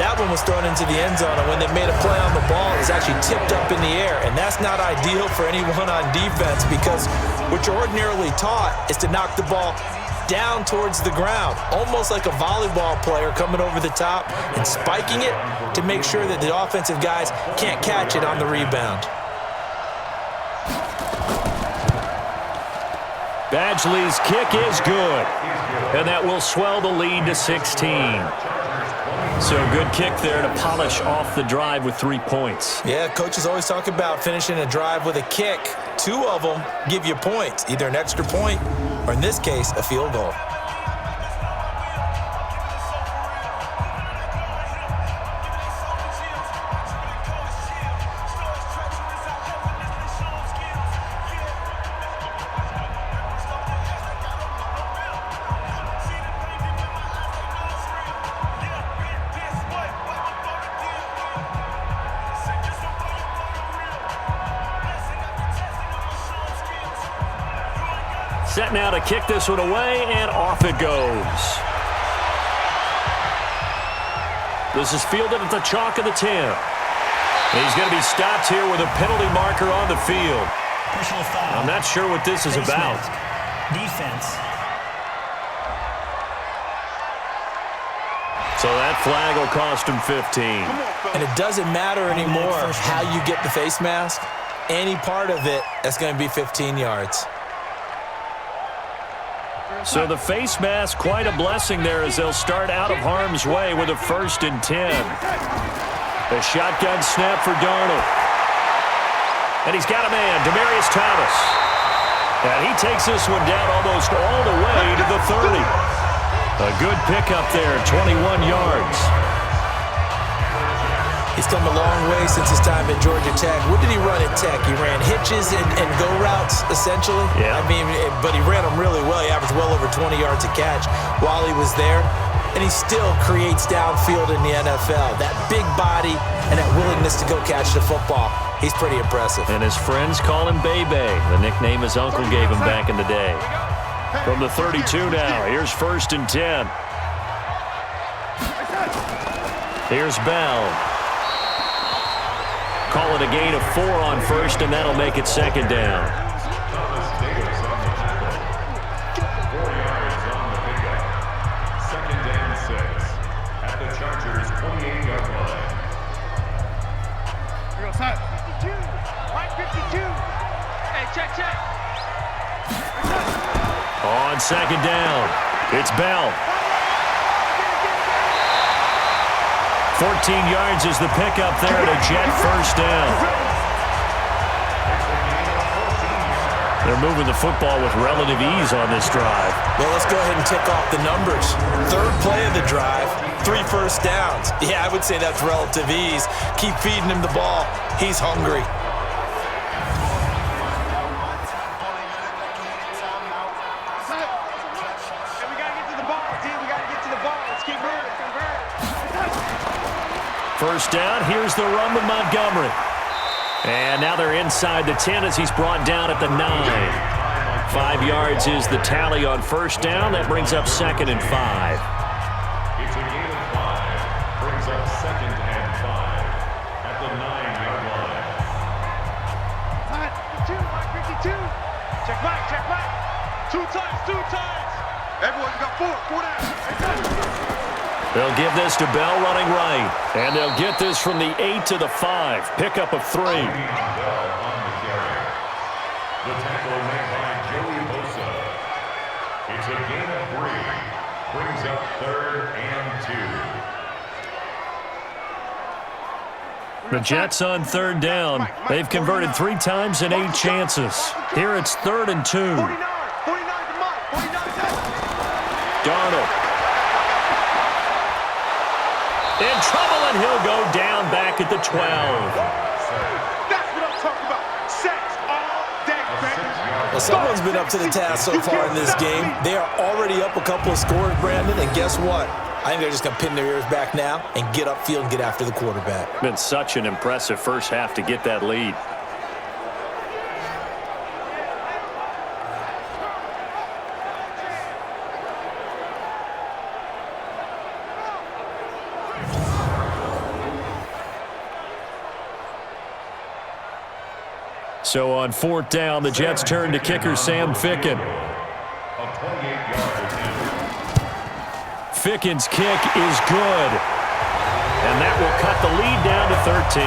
That one was thrown into the end zone, and when they made a play on the ball, it was actually tipped up in the air, and that's not ideal for anyone on defense because what you're ordinarily taught is to knock the ball down towards the ground, almost like a volleyball player coming over the top and spiking it to make sure that the offensive guys can't catch it on the rebound. Badgley's kick is good, and that will swell the lead to 16. So good kick there to polish off the drive with 3 points. Yeah, coaches always talk about finishing a drive with a kick. 2 of them give you points, either an extra point or, in this case, a field goal. Set now to kick this one away, and off it goes. This is fielded at the chalk of the 10. He's going to be stopped here with a penalty marker on the field. Personal foul. I'm not sure what this is about. Defense. So that flag will cost him 15. And it doesn't matter anymore how you get the face mask. Any part of it, that's going to be 15 yards. So the face mask, quite a blessing there as they'll start out of harm's way with a 1st and 10. A shotgun snap for Darnold. And he's got a man, Demaryius Thomas. And he takes this one down almost all the way to the 30. A good pickup there, 21 yards. He's come a long way since his time at Georgia Tech. What did he run at Tech? He ran hitches and go routes, essentially. Yeah. I mean, but he ran them really well. He averaged well over 20 yards a catch while he was there. And he still creates downfield in the NFL. That big body and that willingness to go catch the football. He's pretty impressive. And his friends call him Bebe, the nickname his uncle gave him back in the day. From the 32 now, here's 1st and 10. Here's Bell. Call it a gain of 4 on 1st, and that'll make it 2nd down. Thomas Davis on the tackle. 4 yards on the pickup. 2nd and 6 at the Chargers' 28-yard line. Here goes Hunt. 52. Right 52. Hey, check. On 2nd down, it's Bell. 14 yards is the pickup there to Jet 1st down. They're moving the football with relative ease on this drive. Well, let's go ahead and tick off the numbers. 3rd play of the drive, 3 first downs. Yeah, I would say that's relative ease. Keep feeding him the ball. He's hungry. We got to get to the ball, team. We got to get to the ball. Let's keep moving. 1st down, here's the run with Montgomery. And now they're inside the 10 as he's brought down at the 9. 5 yards is the tally on 1st down. That brings up 2nd and 5. It's a gain of 5. Brings up 2nd and 5 at the 9-yard line. Hunt. 52. Check back. 2 times. Everyone, you got 4 down. They'll give this to Bell running right. And they'll get this from the 8 to the 5. Pickup of 3. Bell on the carry. The tackle made by Joey Bosa. It's a gain of 3. Brings up 3rd and 2. The Jets on 3rd down. They've converted 3 times in 8 chances. Here it's 3rd and 2. 49 to Mike. Darnold. In trouble, and he'll go down back at the 12. That's what I'm talking about. Sacks all day, baby. Well, someone's been up to the task so far in this game. They are already up a couple of scores, Brandon, and guess what? I think they're just going to pin their ears back now and get upfield and get after the quarterback. Been such an impressive first half to get that lead. So on 4th down, the Jets turn to kicker Sam Ficken. Ficken's kick is good. And that will cut the lead down to 13.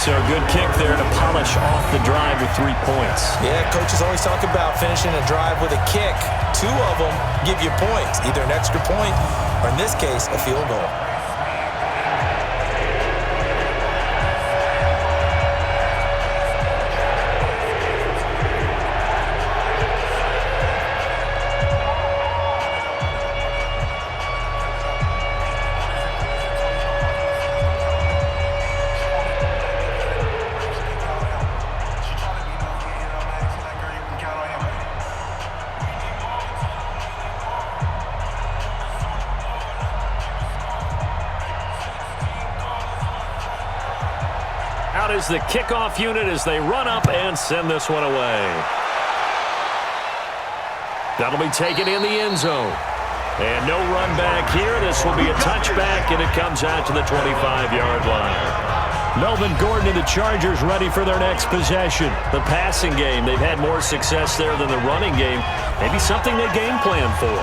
So a good kick there to polish off the drive with 3 points. Yeah, coaches always talk about finishing a drive with a kick. 2 of them give you points, either an extra point or, in this case, a field goal. Out is the kickoff unit as they run up and send this one away. That'll be taken in the end zone. And no run back here. This will be a touchback, and it comes out to the 25-yard line. Melvin Gordon and the Chargers ready for their next possession. The passing game, they've had more success there than the running game. Maybe something they game plan for.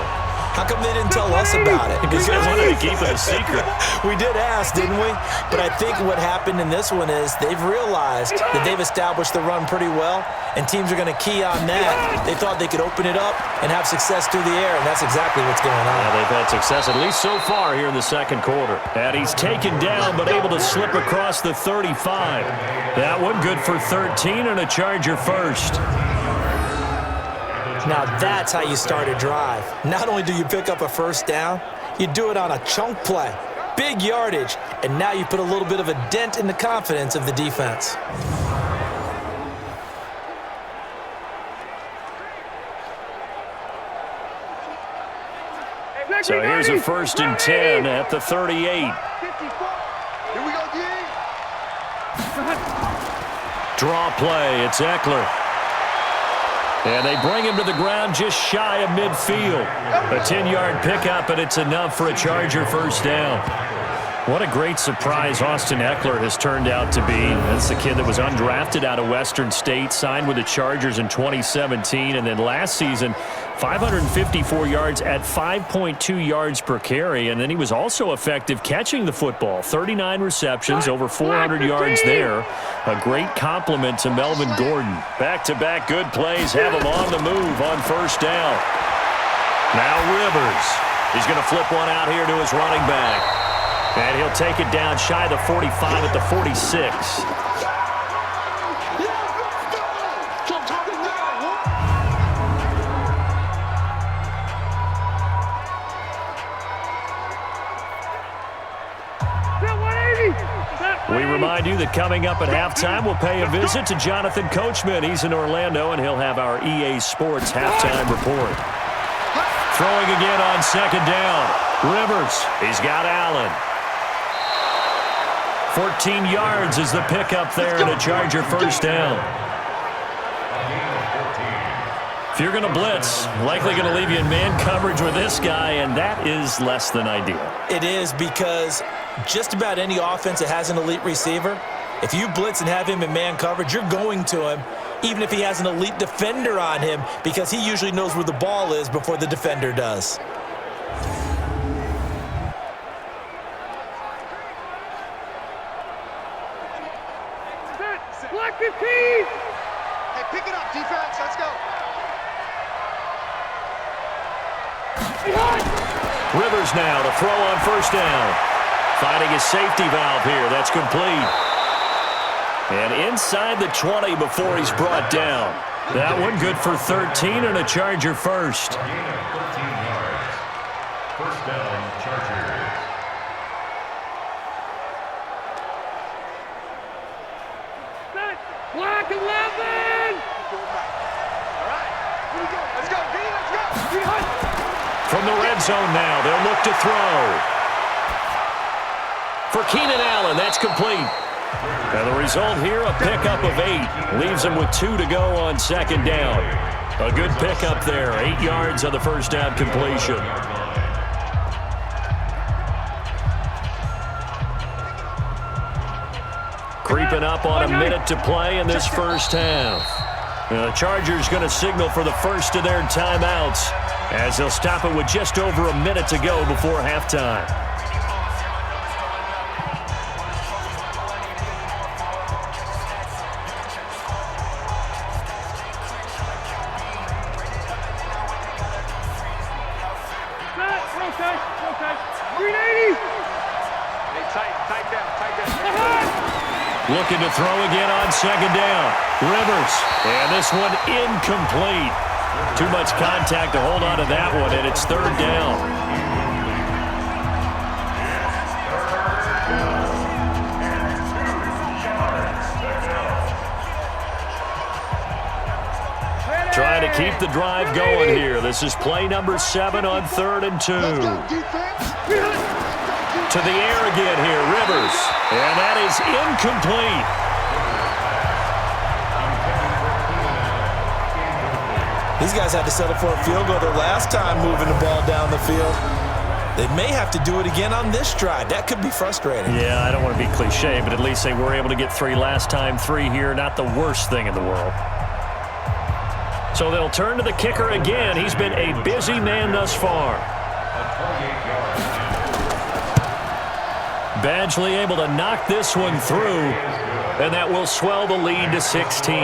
How come they didn't tell us about it? Because they wanted to keep it a secret. We did ask, didn't we? But I think what happened in this one is they've realized that they've established the run pretty well, and teams are going to key on that. They thought they could open it up and have success through the air, and that's exactly what's going on. Yeah, they've had success, at least so far here in the second quarter. And he's taken down, but able to slip across the 35. That one good for 13 and a Charger first. Now that's how you start a drive. Not only do you pick up a first down, you do it on a chunk play. Big yardage, and now you put a little bit of a dent in the confidence of the defense. So here's a 1st and 10 at the 38. Here we go, D. Draw play, it's Eckler. And they bring him to the ground just shy of midfield. A 10-yard pickup, and it's enough for a Charger first down. What a great surprise Austin Eckler has turned out to be. That's the kid that was undrafted out of Western State, signed with the Chargers in 2017, and then last season, 554 yards at 5.2 yards per carry, and then he was also effective catching the football. 39 receptions, over 400 yards there. A great compliment to Melvin Gordon. Back-to-back good plays have him on the move on first down. Now Rivers. He's going to flip one out here to his running back. And he'll take it down shy of the 45 at the 46. We remind you that coming up at halftime, we'll pay a visit to Jonathan Coachman. He's in Orlando, and he'll have our EA Sports halftime report. Throwing again on second down. Rivers, he's got Allen. 14 yards is the pickup there, and a Charger first down. If you're going to blitz, likely going to leave you in man coverage with this guy, and that is less than ideal. It is, because just about any offense that has an elite receiver, if you blitz and have him in man coverage, you're going to him, even if he has an elite defender on him, because he usually knows where the ball is before the defender does. Black 15! Hey, pick it up, defense. Let's go. Rivers now to throw on first down. Finding his safety valve here. That's complete. And inside the 20 before he's brought down. That one good for 13 and a Charger first. 13 yards. First down, Chargers. Black 11! All right, here we go. Let's go, D, let's go. From the red zone now, they'll look to throw. For Keenan Allen, that's complete. And the result here, a pickup of 8. Leaves him with 2 to go on second down. A good pickup there, 8 yards on the first down completion. Creeping up on a minute to play in this first half. The Chargers going to signal for the first of their timeouts as they'll stop it with just over a minute to go before halftime. Okay. 380. Hey, tight down. Looking to throw again on second down. Rivers. And this one incomplete. Too much contact to hold on to that one, and it's third down. Trying to keep the drive going here. This is play number 7 on 3rd and 2. To the air again here, Rivers. And that is incomplete. These guys had to settle for a field goal their last time moving the ball down the field. They may have to do it again on this drive. That could be frustrating. Yeah, I don't want to be cliche, but at least they were able to get 3 last time. 3 here, not the worst thing in the world. So they'll turn to the kicker again. He's been a busy man thus far. Badgley able to knock this one through, and that will swell the lead to 16.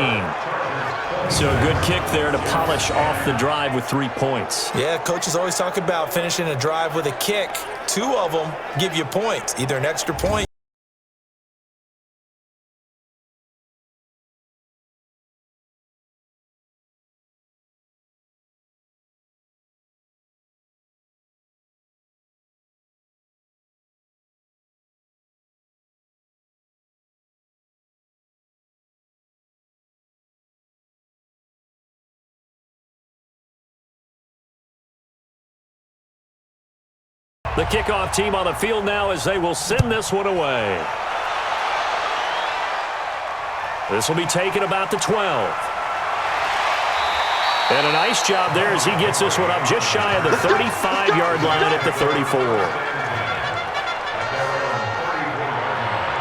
So a good kick there to polish off the drive with 3 points. Yeah, coaches always talk about finishing a drive with a kick. 2 of them give you points, either an extra point. The kickoff team on the field now as they will send this one away. This will be taken about the 12. And a nice job there as he gets this one up just shy of the 35-yard line at the 34.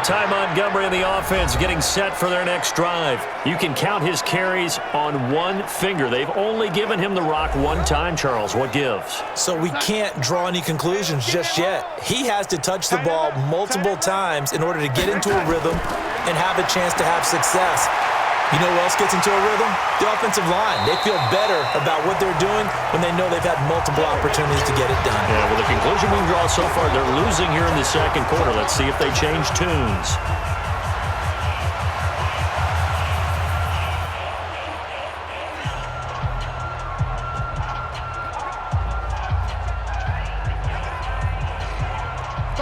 Ty Montgomery in the offense getting set for their next drive. You can count his carries on one finger. They've only given him the rock one time, Charles. What gives? So we can't draw any conclusions just yet. He has to touch the ball multiple times in order to get into a rhythm and have a chance to have success. You know who else gets into a rhythm? The offensive line. They feel better about what they're doing when they know they've had multiple opportunities to get it done. Yeah, well, the conclusion we draw so far, they're losing here in the second quarter. Let's see if they change tunes.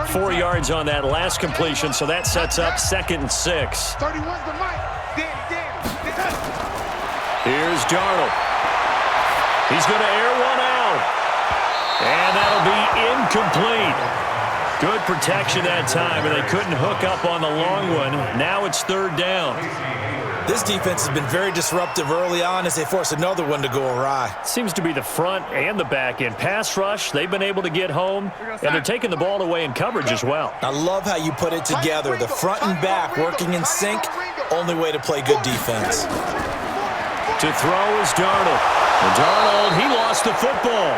Four yards on that last completion, so that sets up 2nd and 6. 31's the mic. Here's Darnold. He's going to air one out. And that'll be incomplete. Good protection that time, and they couldn't hook up on the long one. Now it's 3rd down. This defense has been very disruptive early on as they force another one to go awry. Seems to be the front and the back end. Pass rush, they've been able to get home, and they're taking the ball away in coverage as well. I love how you put it together. The front and back working in sync, only way to play good defense. To throw is Darnold. And Darnold, he lost the football.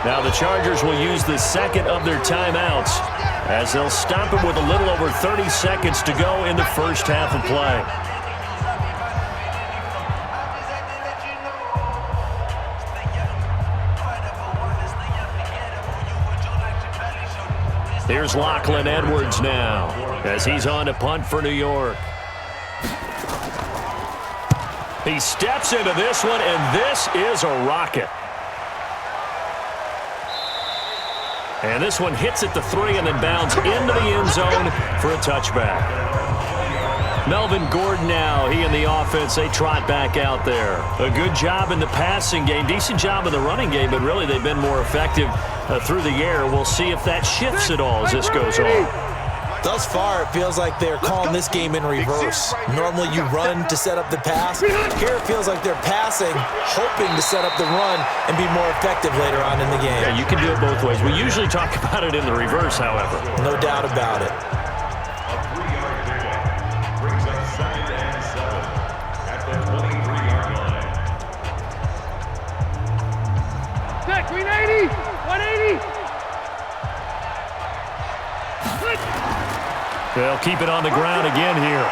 Now the Chargers will use the 2nd of their timeouts as they'll stop it with a little over 30 seconds to go in the first half of play. Here's Lachlan Edwards now as he's on to punt for New York. He steps into this one, and this is a rocket. And this one hits at the 3 and then bounds into the end zone for a touchback. Melvin Gordon now, he and the offense, they trot back out there. A good job in the passing game, decent job in the running game, but really they've been more effective through the air. We'll see if that shifts at all as this goes on. Thus far, it feels like they're calling this game in reverse. Normally you run to set up the pass. Here it feels like they're passing, hoping to set up the run and be more effective later on in the game. Yeah, you can do it both ways. We usually talk about it in the reverse, however. No doubt about it. They'll keep it on the ground again here.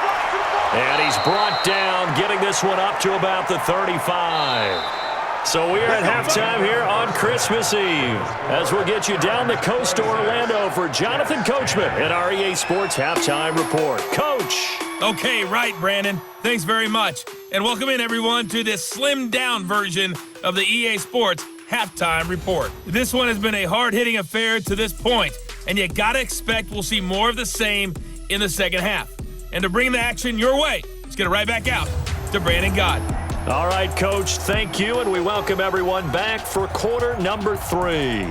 And he's brought down, getting this one up to about the 35. So we are at halftime here on Christmas Eve as we'll get you down the coast to Orlando for Jonathan Coachman at our EA Sports Halftime Report. Coach! Okay, right, Brandon. Thanks very much. And welcome in, everyone, to this slimmed-down version of the EA Sports Halftime Report. This one has been a hard-hitting affair to this point, and you gotta expect we'll see more of the same in the second half. And to bring the action your way, let's get it right back out to Brandon Gott. All right, Coach, thank you, and we welcome everyone back for quarter number 3.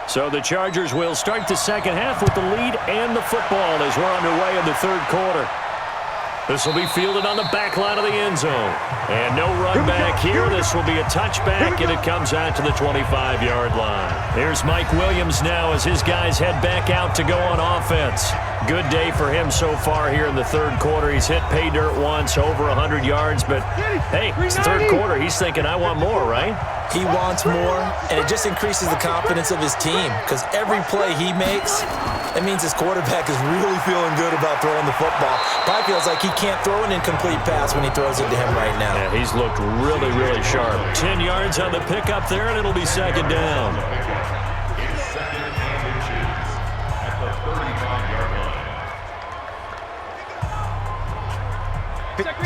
So the Chargers will start the second half with the lead and the football as we're underway in the third quarter. This will be fielded on the back line of the end zone. And no run back here. This will be a touchback, and it comes out to the 25-yard line. Here's Mike Williams now as his guys head back out to go on offense. Good day for him so far here in the third quarter. He's hit pay dirt once, over 100 yards, but hey, it's the third quarter. He's thinking, I want more, right? He wants more, and it just increases the confidence of his team because every play he makes, that means his quarterback is really feeling good about throwing the football. Probably feels like he can't throw an incomplete pass when he throws it to him right now. Yeah, he's looked really, really sharp. 10 yards on the pickup there, and it'll be second down. It's second and inches at the 35-yard line.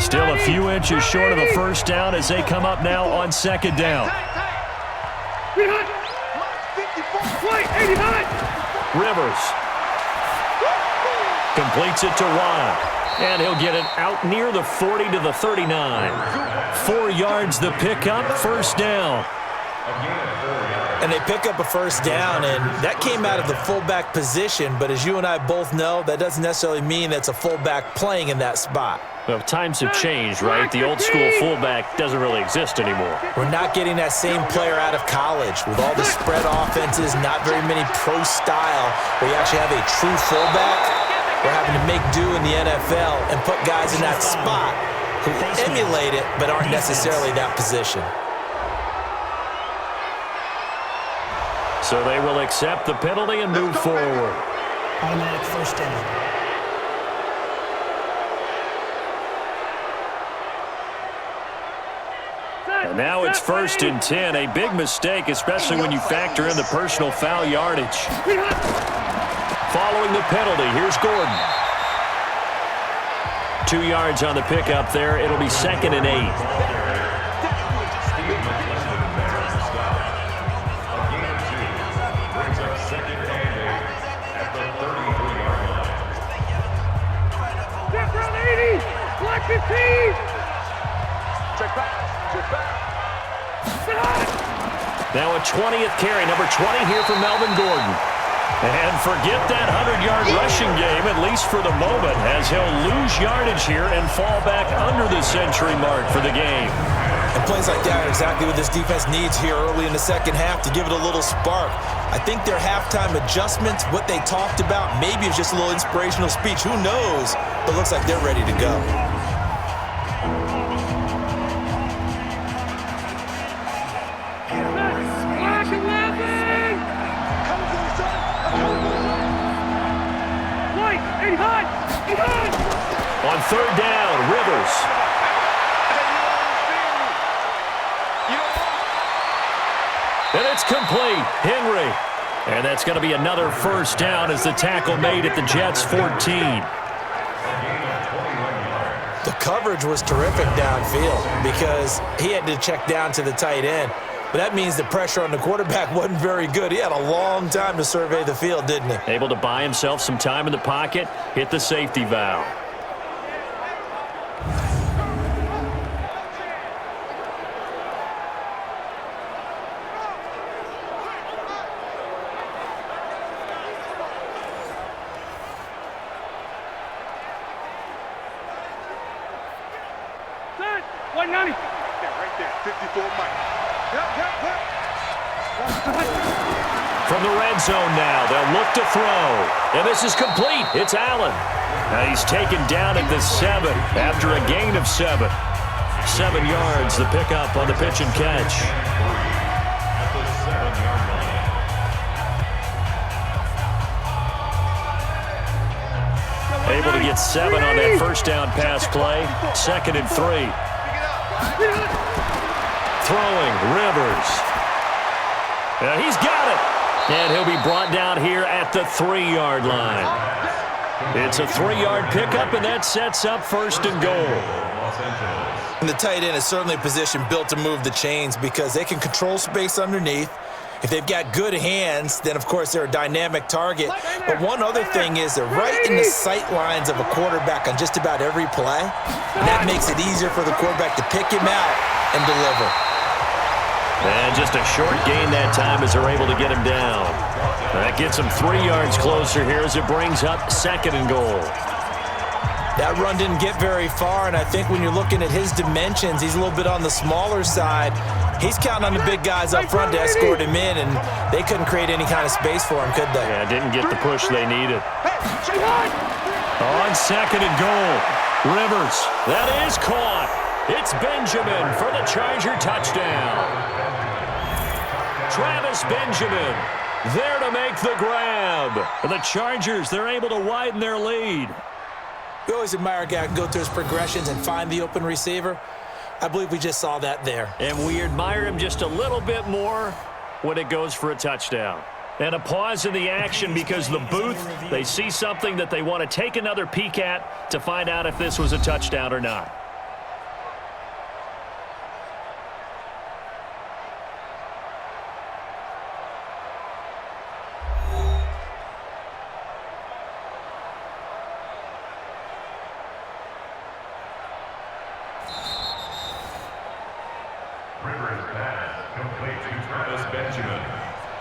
Still a few inches short of the first down as they come up now on second down. Rivers completes it to Watt, and he'll get it out near the 40 to the 39. 4 yards the pickup, first down. And they pick up a first down, and that came out of the fullback position, but as you and I both know, that doesn't necessarily mean that's a fullback playing in that spot. Well, times have changed, right? The old school fullback doesn't really exist anymore. We're not getting that same player out of college. With all the spread offenses, not very many pro style, where you actually have a true fullback. We're having to make do in the NFL and put guys in that spot who emulate it but aren't necessarily that position. So they will accept the penalty and move forward. Automatic first down. And now it's 1st and 10. A big mistake, especially when you factor in the personal foul yardage. Following the penalty, here's Gordon. 2 yards on the pickup there. It'll be 2nd and 8. Now a 20th carry, number 20 here for Melvin Gordon. And forget that 100-yard rushing game, at least for the moment, as he'll lose yardage here and fall back under the century mark for the game. And plays like that are exactly what this defense needs here early in the second half to give it a little spark. I think their halftime adjustments, what they talked about, maybe it's just a little inspirational speech. Who knows? But it looks like they're ready to go. On third down, Rivers. And it's complete. Henry. And that's going to be another first down as the tackle made at the Jets' 14. The coverage was terrific downfield because he had to check down to the tight end. But that means the pressure on the quarterback wasn't very good. He had a long time to survey the field, didn't he? Able to buy himself some time in the pocket, hit the safety valve. 190. Right there. 54 Mike. Yep. From the red zone now, they'll look to throw. And this is complete. It's Allen. Now he's taken down at the 7 after a gain of 7. 7 yards, the pickup on the pitch and catch. At the 7-yard line. Able to get 7 on that first down pass play. 2nd and 3. Throwing, Rivers. He's got it. And he'll be brought down here at the 3-yard line. It's a 3-yard pickup, and that sets up 1st and goal. And the tight end is certainly a position built to move the chains because they can control space underneath. If they've got good hands, then, of course, they're a dynamic target. But one other thing is they're right in the sight lines of a quarterback on just about every play. And that makes it easier for the quarterback to pick him out and deliver. And just a short gain that time as they're able to get him down. That gets him 3 yards closer here as it brings up 2nd and goal. That run didn't get very far, and I think when you're looking at his dimensions, he's a little bit on the smaller side. He's counting on the big guys up front to escort him in, and they couldn't create any kind of space for him, could they? Yeah, didn't get the push they needed. On 2nd and goal, Rivers. That is caught. It's Benjamin for the Charger touchdown. Travis Benjamin there to make the grab. The Chargers, they're able to widen their lead. We always admire a guy who can go through his progressions and find the open receiver. I believe we just saw that there. And we admire him just a little bit more when it goes for a touchdown. And a pause in the action because the booth, they see something that they want to take another peek at to find out if this was a touchdown or not.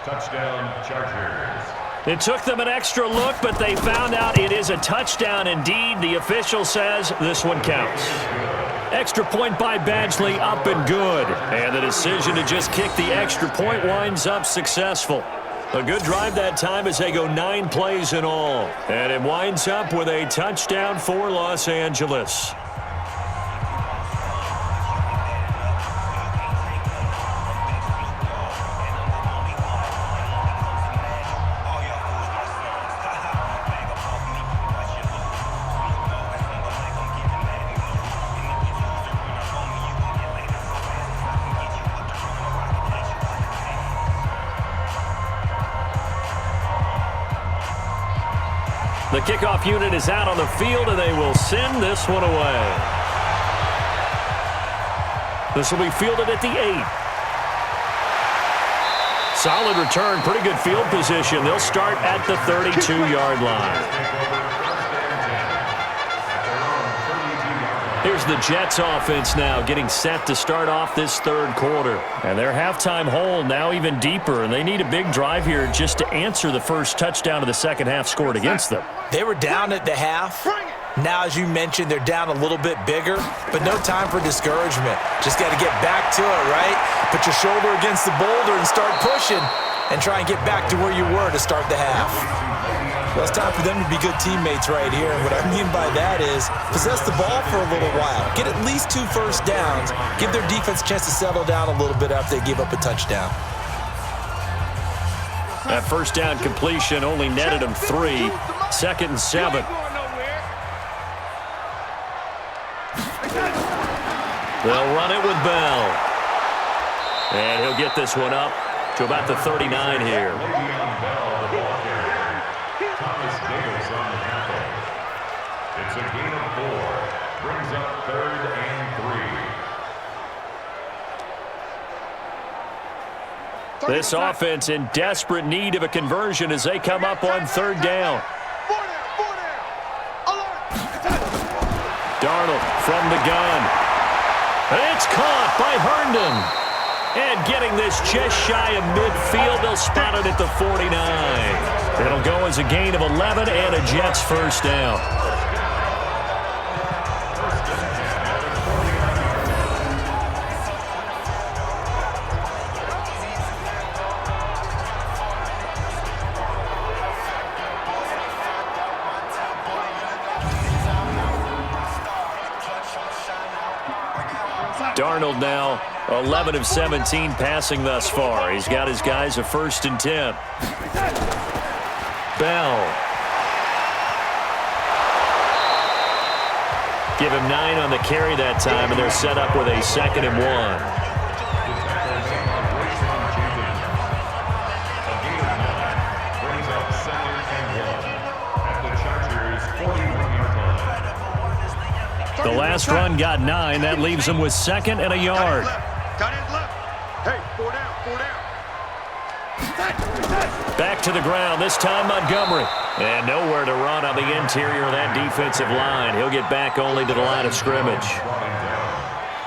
Touchdown, Chargers. It took them an extra look, but they found out it is a touchdown indeed. The official says this one counts. Extra point by Badgley, up and good. And the decision to just kick the extra point winds up successful. A good drive that time as they go 9 plays in all. And it winds up with a touchdown for Los Angeles. The kickoff unit is out on the field, and they will send this one away. This will be fielded at the 8. Solid return, pretty good field position. They'll start at the 32-yard line. Here's the Jets offense now getting set to start off this 3rd quarter. And their halftime hole now even deeper, and they need a big drive here just to answer the first touchdown of the second half scored against them. They were down at the half. Now, as you mentioned, they're down a little bit bigger, but no time for discouragement. Just got to get back to it, right? Put your shoulder against the boulder and start pushing and try and get back to where you were to start the half. Well, it's time for them to be good teammates right here, and what I mean by that is possess the ball for a little while. Get at least 2 first downs. Give their defense a chance to settle down a little bit after they give up a touchdown. That first down completion only netted them 3. 2nd and 7. They'll run it with Bell. And he'll get this one up to about the 39 here. It's a gain of 4. Brings up 3rd and 3. This offense in desperate need of a conversion as they come up on 3rd down. Darnold from the gun. It's caught by Herndon. And getting this just shy of midfield, they'll spot it at the 49. It'll go as a gain of 11 and a Jets first down. Darnold now 11 of 17 passing thus far. He's got his guys a 1st and 10. Bell. Give him 9 on the carry that time, and they're set up with a 2nd and 1. The last run got 9. That leaves him with 2nd and a yard. Hey, 4 down, 4 down. Back to the ground, this time Montgomery. And nowhere to run on the interior of that defensive line. He'll get back only to the line of scrimmage.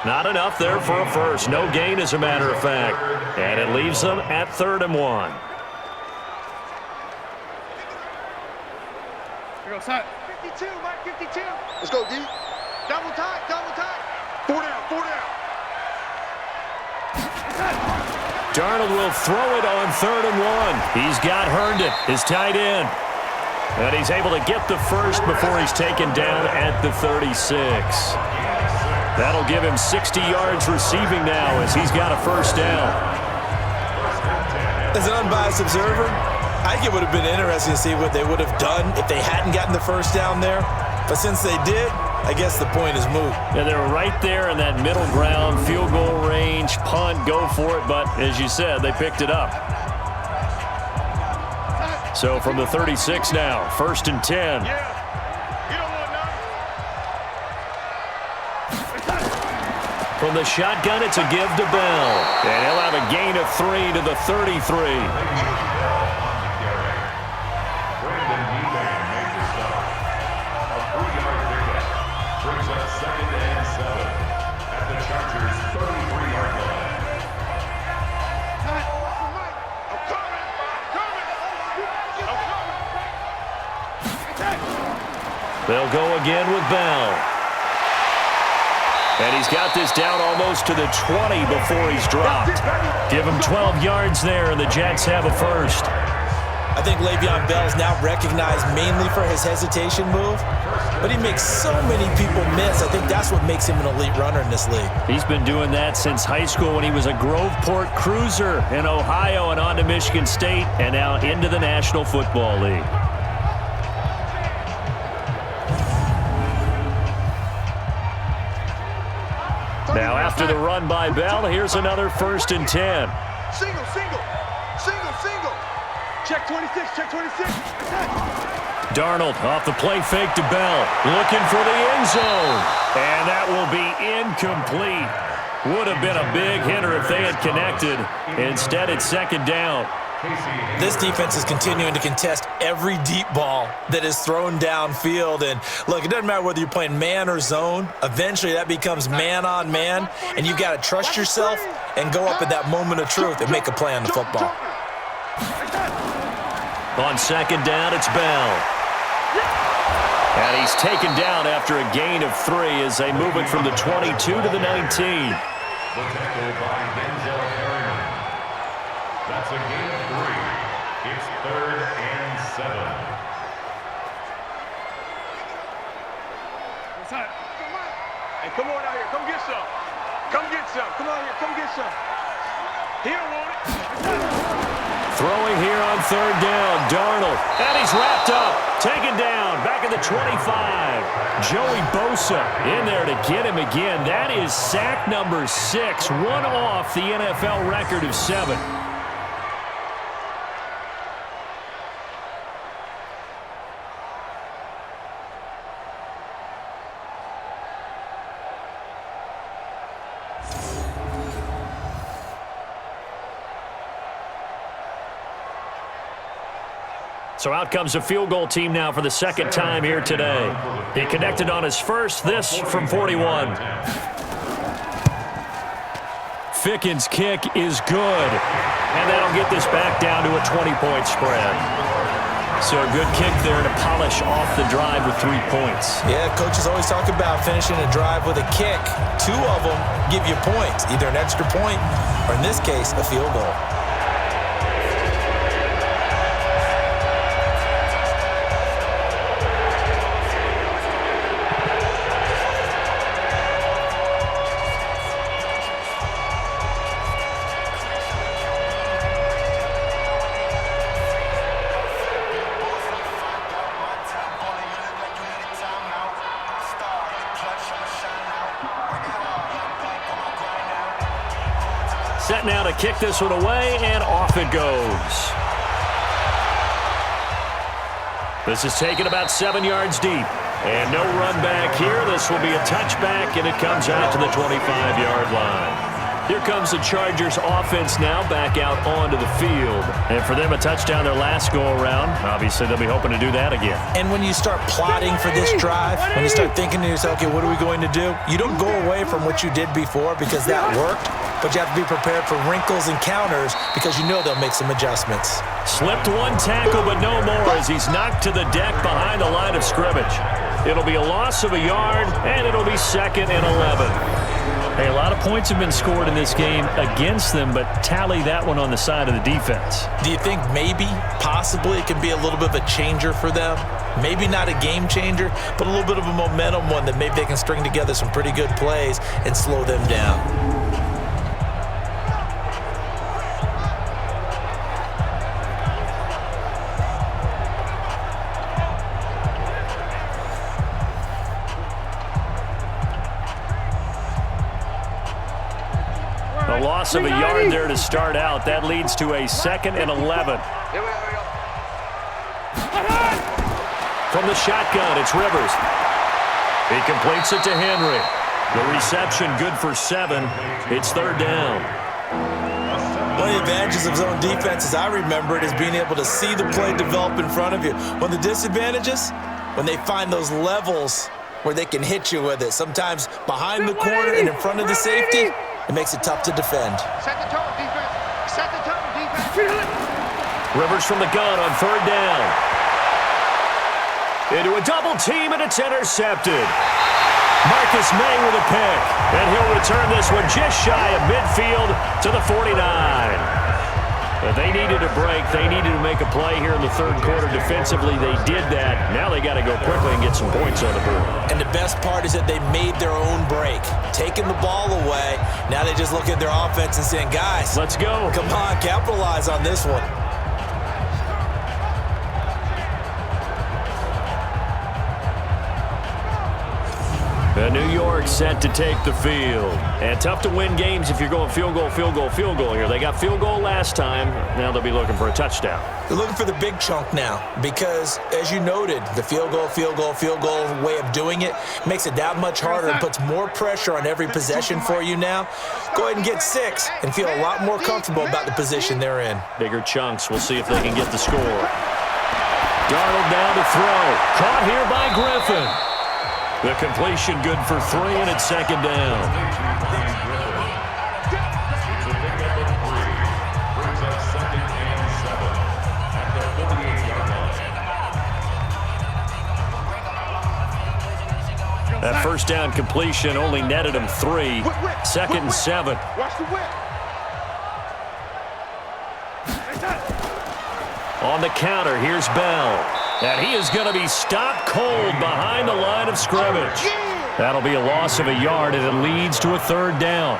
Not enough there for a first. No gain, as a matter of fact. And it leaves them at 3rd and 1. Here goes Hut. 52, Mike, 52. Let's go, D. Double tight, double tight. 4 down, 4 down. Darnold will throw it on 3rd and 1. He's got Herndon, his tight end. And he's able to get the first before he's taken down at the 36. That'll give him 60 yards receiving now as he's got a 1st down. As an unbiased observer, I think it would have been interesting to see what they would have done if they hadn't gotten the 1st down there. But since they did, I guess the point is moot. Yeah, they're right there in that middle ground, field goal range, punt, go for it. But as you said, they picked it up. So from the 36 now, 1st and 10. From the shotgun, it's a give to Bell. And he'll have a gain of 3 to the 33. They'll go again with Bell. And he's got this down almost to the 20 before he's dropped. Give him 12 yards there, and the Jets have a 1st. I think Le'Veon Bell's now recognized mainly for his hesitation move, but he makes so many people miss. I think that's what makes him an elite runner in this league. He's been doing that since high school when he was a Groveport Cruiser in Ohio and on to Michigan State and now into the National Football League. Now after the run by Bell, here's another 1st and 10. Single, single, single, single. Check 26, check 26. Darnold off the play fake to Bell, looking for the end zone. And that will be incomplete. Would have been a big hitter if they had connected. Instead, it's 2nd down. This defense is continuing to contest every deep ball that is thrown downfield. And look, it doesn't matter whether you're playing man or zone. Eventually, that becomes man on man. And you've got to trust yourself and go up at that moment of truth and make a play on the football. On 2nd down, it's Bell. And he's taken down after a gain of 3 as they move it from the 22 to the 19. That's a gain of 3. It's 3rd and 7. Hey, come on out here. Come get some. Come get some. Come on here. Come get some. He don't want it. Throwing here on 3rd down, Darnold. And he's wrapped up. Taken down. Back at the 25. Joey Bosa in there to get him again. That is sack number 6. One off the NFL record of 7. So out comes a field goal team now for the 2nd time here today. He connected on his first, this from 41. Fickens' kick is good. And that'll get this back down to a 20-point spread. So a good kick there to polish off the drive with 3 points. Yeah, coaches always talk about finishing a drive with a kick. 2 of them give you points, either an extra point or, in this case, a field goal. Set now to kick this one away, and off it goes. This is taken about 7 yards deep. And no run back here. This will be a touchback, and it comes out to the 25-yard line. Here comes the Chargers offense now back out onto the field. And for them, a touchdown their last go-around. Obviously, they'll be hoping to do that again. And when you start plotting for this drive, when you start thinking to yourself, okay, what are we going to do? You don't go away from what you did before because that worked, but you have to be prepared for wrinkles and counters because you know they'll make some adjustments. Slipped one tackle, but no more as he's knocked to the deck behind the line of scrimmage. It'll be a loss of a yard, and it'll be 2nd and 11. Hey, a lot of points have been scored in this game against them, but tally that one on the side of the defense. Do you think maybe, possibly, it can be a little bit of a changer for them? Maybe not a game changer, but a little bit of a momentum one that maybe they can string together some pretty good plays and slow them down. A loss of a yard there to start out. That leads to a 2nd and 11. From the shotgun, it's Rivers. He completes it to Henry. The reception good for 7. It's 3rd down. One of the advantages of zone defense, as I remember it, is being able to see the play develop in front of you. One of the disadvantages, when they find those levels where they can hit you with it, sometimes behind the corner and in front of the safety, it makes it tough to defend. Set the tone, defense. Set the tone, defense. Rivers from the gun on 3rd down. Into a double team, and it's intercepted. Marcus May with a pick, and he'll return this one just shy of midfield to the 49. But they needed a break. They needed to make a play here in the 3rd quarter. Defensively, they did that. Now they got to go quickly and get some points on the board. And the best part is that they made their own break. Taking the ball away, now they just look at their offense and saying, guys, let's go. Come on, capitalize on this one. And New York set to take the field. And tough to win games if you're going field goal, field goal, field goal here. They got field goal last time. Now they'll be looking for a touchdown. They're looking for the big chunk now because, as you noted, the field goal way of doing it makes it that much harder and puts more pressure on every possession for you now. Go ahead and get 6 and feel a lot more comfortable about the position they're in. Bigger chunks. We'll see if they can get the score. Darnold down to throw. Caught here by Griffin. The completion good for 3, and it's 2nd down. That 1st down completion only netted him 3. 2nd and 7. Watch the whip. On the counter, here's Bell. And he is going to be stopped cold behind the line of scrimmage. That'll be a loss of a yard, and it leads to a 3rd down.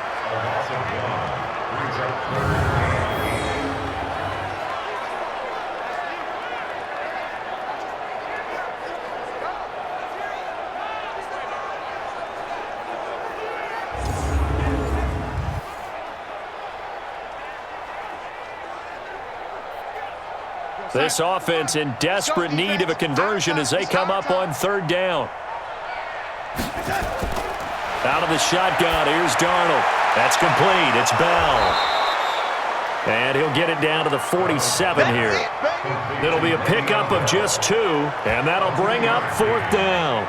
This offense in desperate need of a conversion as they come up on 3rd down. Out of the shotgun, here's Darnold. That's complete. It's Bell. And he'll get it down to the 47 here. It'll be a pickup of just 2, and that'll bring up 4th down.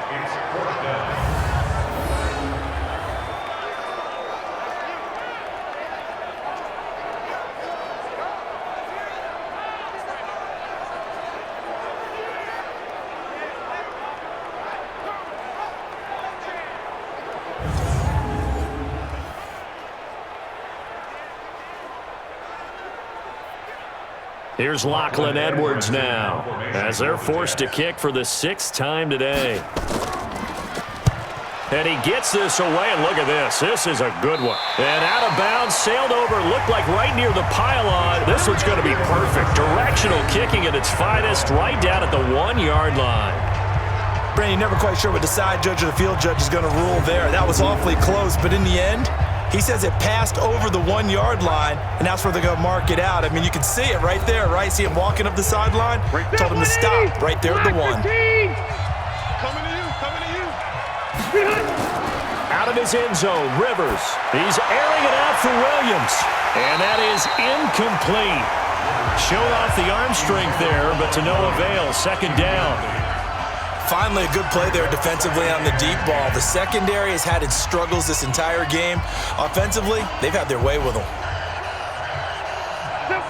Here's Lachlan Edwards now as they're forced to kick for the 6th time today. And he gets this away, and look at this. This is a good one. And out of bounds, sailed over, looked like right near the pylon. This one's going to be perfect. Directional kicking at its finest, right down at the 1-yard line. Brandon, you're never quite sure what the side judge or the field judge is going to rule there. That was awfully close, but in the end, He says it passed over the 1 yard line, and that's where they're going to mark it out. I mean, you can see it right there, right? See him walking up the sideline? Told him to stop right there at the 1. Coming to you, coming to you. Out of his end zone, Rivers. He's airing it out for Williams. And that is incomplete. Showed off the arm strength there, but to no avail. Second down. Finally, a good play there defensively on the deep ball. The secondary has had its struggles this entire game. Offensively, they've had their way with them.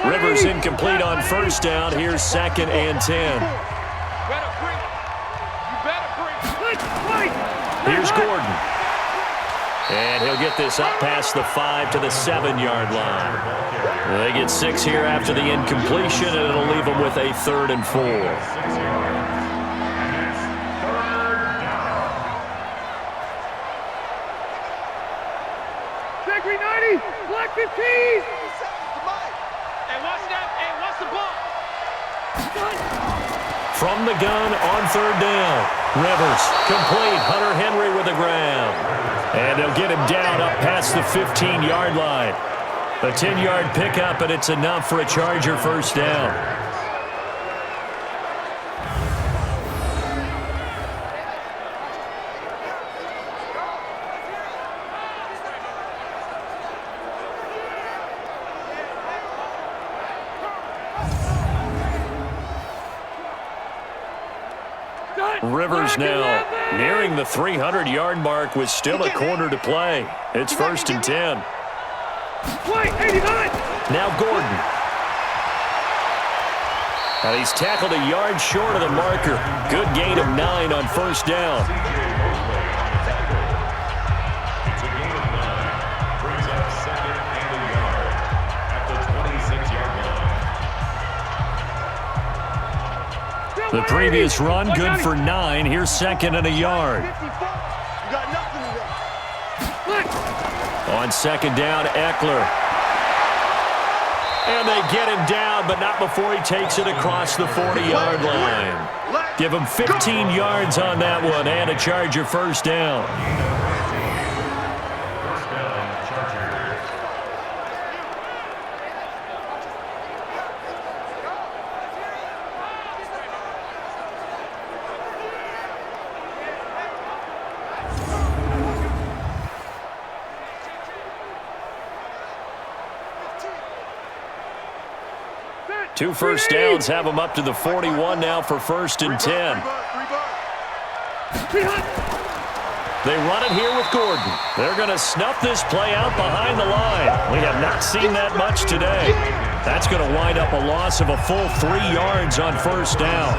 Rivers incomplete on first down. Here's 2nd and 10. Here's Gordon. And he'll get this up past the 5 to the 7-yard line. They get 6 here after the incompletion, and it'll leave them with a 3rd and 4. Black 15! Hey, watch that. Hey, watch the ball. From the gun on 3rd down. Rivers complete. Hunter Henry with the grab. And they'll get him down up past the 15-yard line. A 10-yard pickup, and it's enough for a Charger first down. Rivers now nearing the 300-yard mark with still a quarter to play. It's 1st and 10. Now Gordon. And he's tackled a yard short of the marker. Good gain of 9 on first down. It's a gain of 9. Brings up 2nd and a yard at the 26-yard line. The previous run, good for 9. Here's 2nd and a yard. On 2nd down, Eckler. And they get him down, but not before he takes it across the 40-yard line. Give him 15 yards on that one, and a Charger first down. First down, Chargers. Two first downs have him up to the 41 now for 1st and 10. They run it here with Gordon. They're going to snuff this play out behind the line. We have not seen that much today. That's going to wind up a loss of a full 3 yards on first down.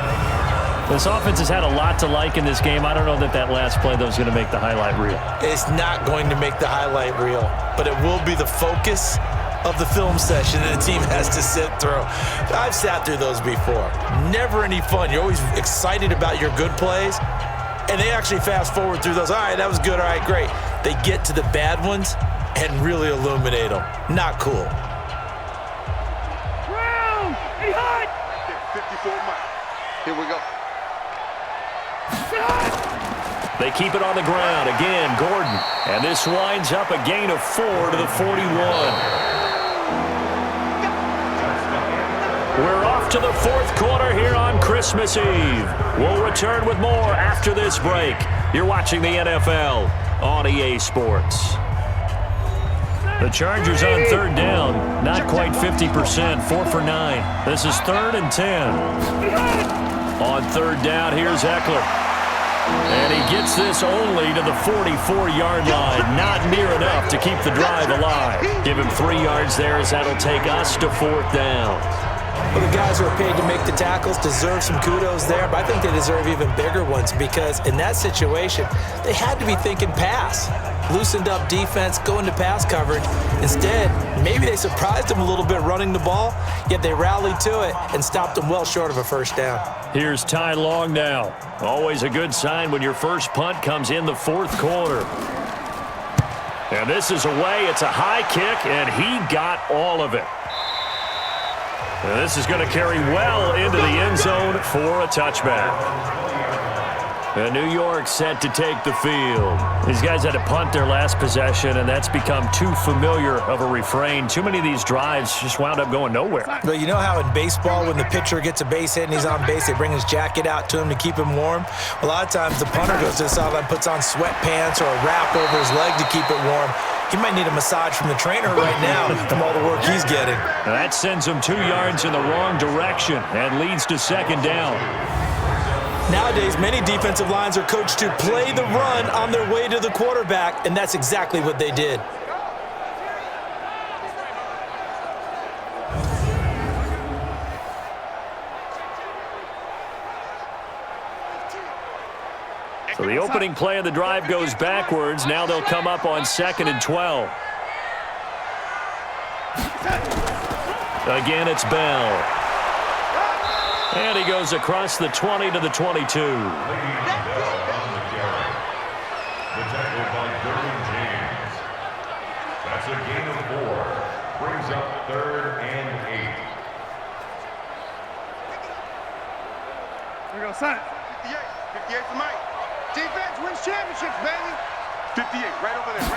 This offense has had a lot to like in this game. I don't know that last play, though, is going to make the highlight reel. It's not going to make the highlight reel, but it will be the focus of the film session that the team has to sit through. I've sat through those before. Never any fun. You're always excited about your good plays, and they actually fast forward through those. All right, that was good. All right, great. They get to the bad ones and really illuminate them. Not cool. Brown! Hey, hot! 54 miles. Here we go. They keep it on the ground. Again, Gordon. And this winds up a gain of 4 to the 41. We're off to the 4th quarter here on Christmas Eve. We'll return with more after this break. You're watching the NFL on EA Sports. The Chargers on 3rd down. Not quite 50%. 4 for 9. This is 3rd and 10. On 3rd down, here's Eckler. And he gets this only to the 44-yard line. Not near enough to keep the drive alive. Give him 3 yards there as that'll take us to 4th down. Well, the guys who are paid to make the tackles deserve some kudos there, but I think they deserve even bigger ones because in that situation, they had to be thinking pass. Loosened up defense, going to pass coverage. Instead, maybe they surprised them a little bit running the ball, yet they rallied to it and stopped them well short of a first down. Here's Ty Long now. Always a good sign when your first punt comes in the 4th quarter. And this is away. It's a high kick, and he got all of it. And this is going to carry well into the end zone for a touchback. New York set to take the field. These guys had to punt their last possession, and that's become too familiar of a refrain. Too many of these drives just wound up going nowhere. But you know how in baseball, when the pitcher gets a base hit and he's on base, they bring his jacket out to him to keep him warm? A lot of times the punter goes to the sideline, puts on sweatpants or a wrap over his leg to keep it warm. He might need a massage from the trainer right now from all the work he's getting. Now that sends him 2 yards in the wrong direction and leads to second down. Nowadays, many defensive lines are coached to play the run on their way to the quarterback, and that's exactly what they did. So the opening play of the drive goes backwards. Now they'll come up on 2nd and 12. Again, it's Bell. And he goes across the 20 to the 22. The tackle by Derwin James. That's a gain of 4. Brings up 3rd and 8. Here we go, son. 58 for Mike. Defense wins championships, baby. 58, right over there.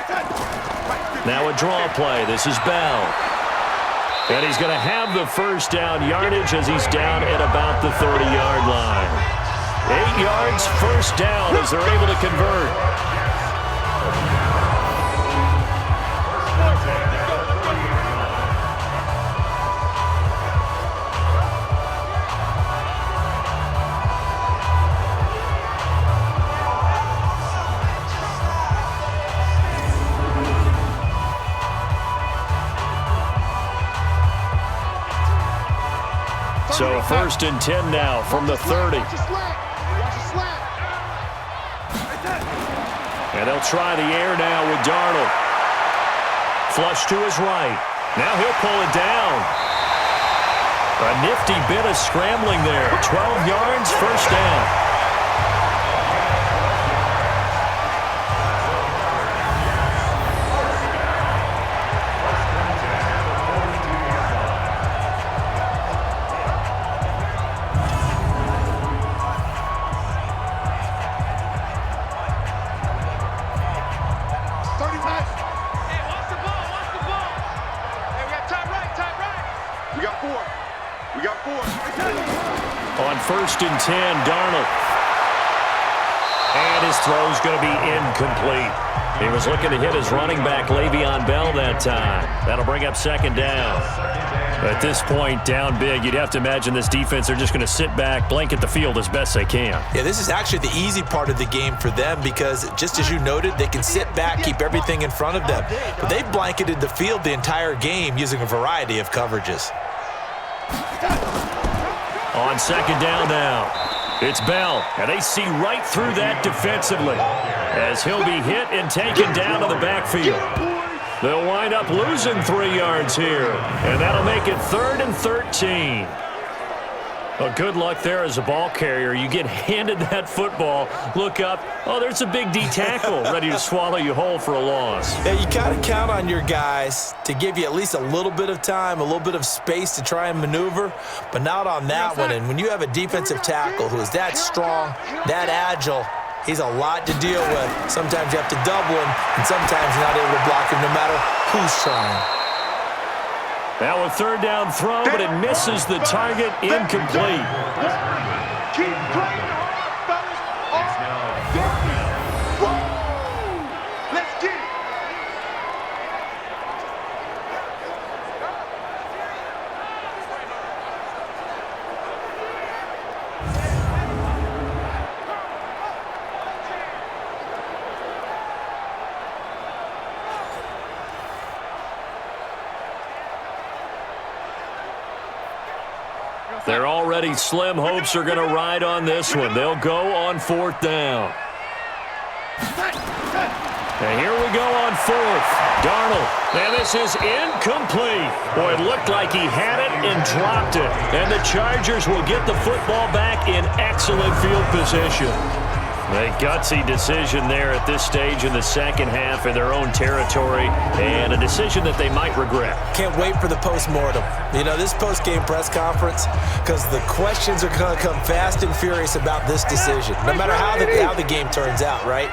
Right. Now a draw play. This is Bell. And he's going to have the first down yardage as he's down at about the 30-yard line. 8 yards, first down as they're able to convert. So 1st and 10 now from the 30. And they'll try the air now with Darnold. Flush to his right. Now he'll pull it down. A nifty bit of scrambling there. 12 yards, first down. On 1st and 10, Darnold. And his throw's going to be incomplete. He was looking to hit his running back, Le'Veon Bell, that time. That'll bring up 2nd down. At this point, down big, you'd have to imagine this defense, they're just going to sit back, blanket the field as best they can. Yeah, this is actually the easy part of the game for them because, just as you noted, they can sit back, keep everything in front of them. But they've blanketed the field the entire game using a variety of coverages. On 2nd down now, it's Bell, and they see right through that defensively as he'll be hit and taken down to the backfield. They'll wind up losing 3 yards here, and that'll make it 3rd and 13. Well, good luck there as a ball carrier. You get handed that football, look up, oh, there's a big D tackle ready to swallow you whole for a loss. Yeah, you kind of count on your guys to give you at least a little bit of time, a little bit of space to try and maneuver, but not on that one. And when you have a defensive tackle who is that strong, that agile, he's a lot to deal with. Sometimes you have to double him, and sometimes you're not able to block him no matter who's trying. Now a 3rd down throw, but it misses the target, incomplete. Keep playing hard, fellas. Let's get it. They're already slim hopes are going to ride on this one. They'll go on 4th down. And here we go on 4th. Darnold. And this is incomplete. Boy, it looked like he had it and dropped it. And the Chargers will get the football back in excellent field position. A gutsy decision there at this stage in the second half in their own territory, and a decision that they might regret. Can't wait for the post-mortem. You know, this post-game press conference, because the questions are going to come fast and furious about this decision, no matter how the game turns out, right?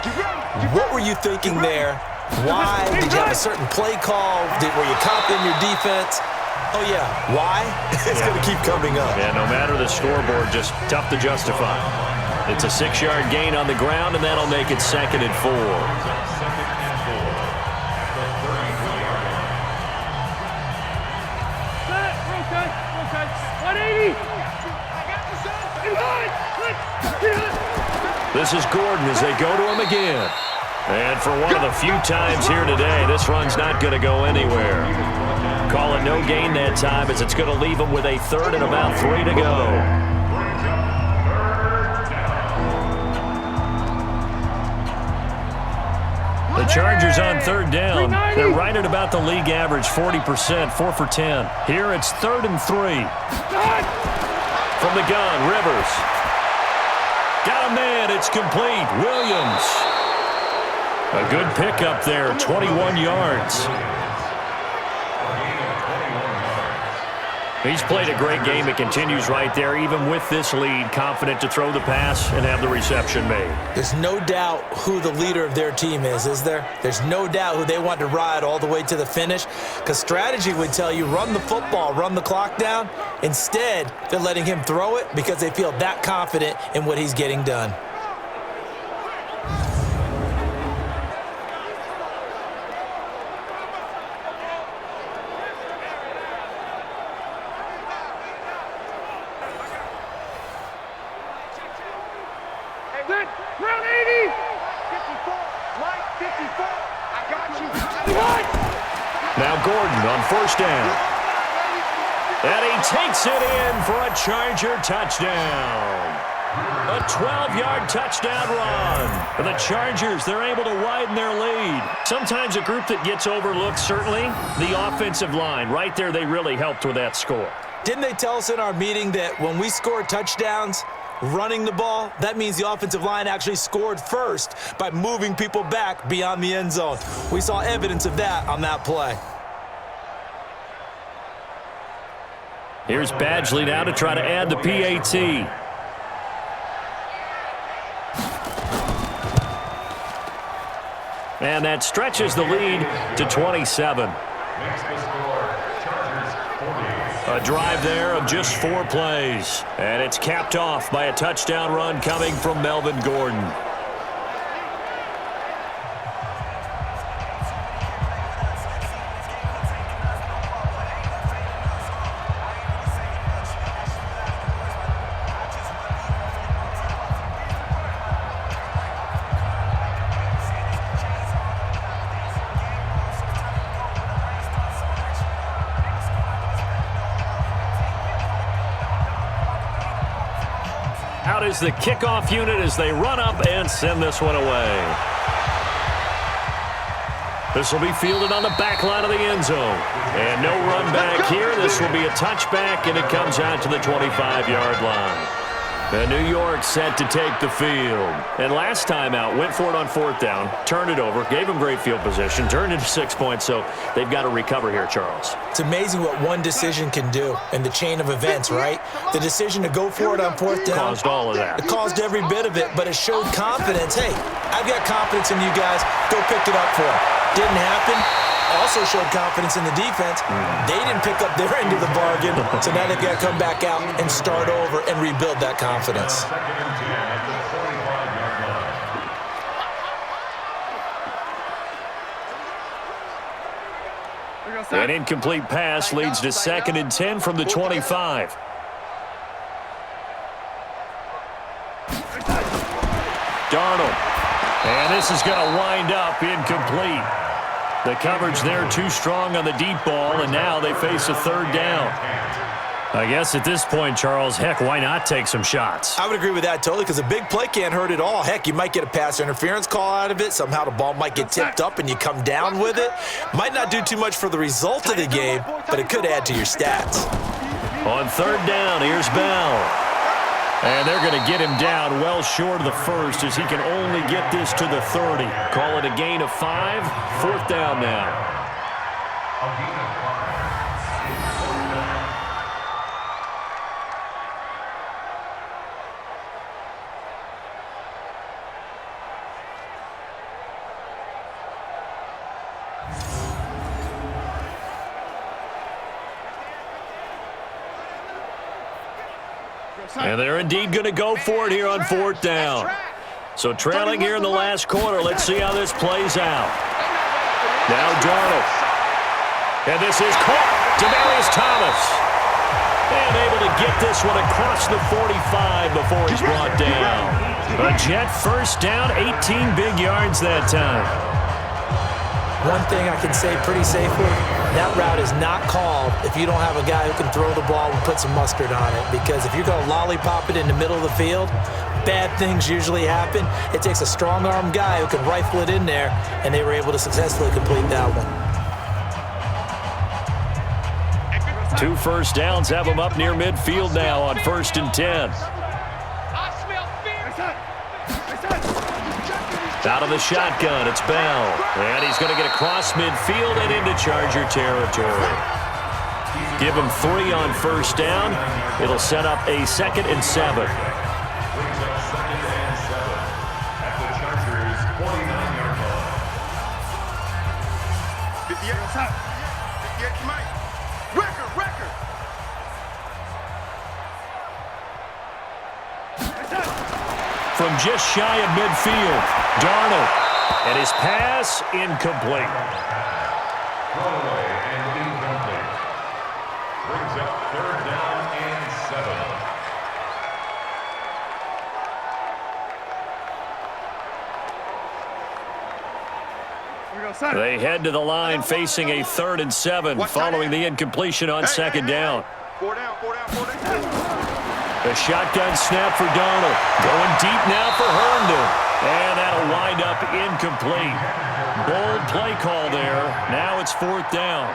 What were you thinking there? Why? Did you have a certain play call? Were you confident in your defense? Oh, yeah. Why? It's going to keep coming up. Yeah, no matter the scoreboard, just tough to justify. It's a 6-yard gain on the ground, and that'll make it 2nd and 4. This is Gordon as they go to him again. And for one of the few times here today, this run's not going to go anywhere. Call it no gain that time as it's going to leave him with a 3rd and about 3 to go. The Chargers on 3rd down. They're right at about the league average, 40%, 4 for 10. Here it's 3rd and 3. From the gun, Rivers. Got a man, it's complete. Williams. A good pickup there, 21 yards. He's played a great game. It continues right there, even with this lead, confident to throw the pass and have the reception made. There's no doubt who the leader of their team is there? There's no doubt who they want to ride all the way to the finish, because strategy would tell you run the football, run the clock down. Instead, they're letting him throw it because they feel that confident in what he's getting done. Now Gordon on 1st down. And he takes it in for a Charger touchdown. A 12-yard touchdown run. For the Chargers, they're able to widen their lead. Sometimes a group that gets overlooked, certainly, the offensive line. Right there, they really helped with that score. Didn't they tell us in our meeting that when we score touchdowns, running the ball, that means the offensive line actually scored first by moving people back beyond the end zone. We saw evidence of that on that play. Here's Badgley now to try to add the PAT. And that stretches the lead to 27. A drive there of just 4 plays. And it's capped off by a touchdown run coming from Melvin Gordon. Out is the kickoff unit as they run up and send this one away. This will be fielded on the back line of the end zone. And no run back here. This will be a touchback, and it comes out to the 25-yard line. And New York set to take the field. And last time out, went for it on 4th down, turned it over, gave them great field position, turned it to 6 points, so they've got to recover here, Charles. It's amazing what one decision can do in the chain of events, right? The decision to go for it on 4th down. Caused all of that. It caused every bit of it, but it showed confidence. Hey, I've got confidence in you guys. Go pick it up for them. Didn't happen. Also showed confidence in the defense. They didn't pick up their end of the bargain, so now they've got to come back out and start over and rebuild that confidence. An incomplete pass leads to 2nd and 10 from the 25. Darnold. And this is going to wind up incomplete. The coverage there too strong on the deep ball, and now they face a 3rd down. I guess at this point, Charles, heck, why not take some shots? I would agree with that totally, because a big play can't hurt at all. Heck, you might get a pass interference call out of it. Somehow the ball might get tipped up and you come down with it. Might not do too much for the result of the game, but it could add to your stats. On 3rd down, here's Bell. And they're going to get him down well short of the first as he can only get this to the 30. Call it a gain of 5. 4th down now. And they're indeed going to go for it here on 4th down. So trailing here in the last quarter. Let's see how this plays out. Now Darnold. And this is caught. Demaryius Thomas. And able to get this one across the 45 before he's brought down. A Jet first down, 18 big yards that time. One thing I can say pretty safely, that route is not called if you don't have a guy who can throw the ball and put some mustard on it. Because if you're going to lollipop it in the middle of the field, bad things usually happen. It takes a strong-arm guy who can rifle it in there, and they were able to successfully complete that one. 2 first downs have them up near midfield now on 1st and 10. Out of the shotgun, it's Bell. And he's going to get across midfield and into Charger territory. Give him 3 on 1st down. It'll set up a 2nd and 7. Brings up 2nd and 7 at the Chargers' 49-yard line. 58 to Mike. Record. From just shy of midfield, Darnold. And his pass incomplete. Throwaway and incomplete. Brings up 3rd down and 7. They head to the line facing a 3rd and 7 following the incompletion on 2nd down. 4 down. A shotgun snap for Darnold. Going deep now for Herndon. And that'll wind up incomplete. Bold play call there. Now it's 4th down.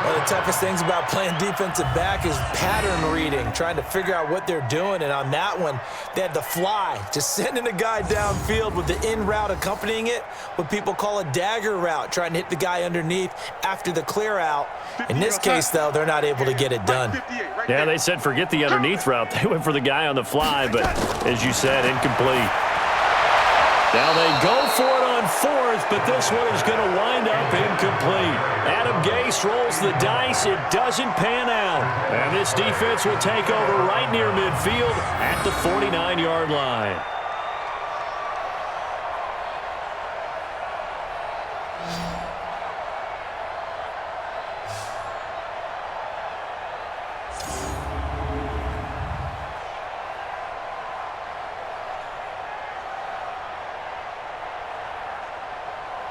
One of the toughest things about playing defensive back is pattern reading, trying to figure out what they're doing. And on that one, they had to fly, just sending a guy downfield with the in route accompanying it, what people call a dagger route, trying to hit the guy underneath after the clear out. In this case, though, they're not able to get it done. Yeah, they said forget the underneath route. They went for the guy on the fly, but as you said, incomplete. Now they go for it on 4th, but this one is going to wind up incomplete. Adam Gase rolls the dice. It doesn't pan out. And this defense will take over right near midfield at the 49-yard line.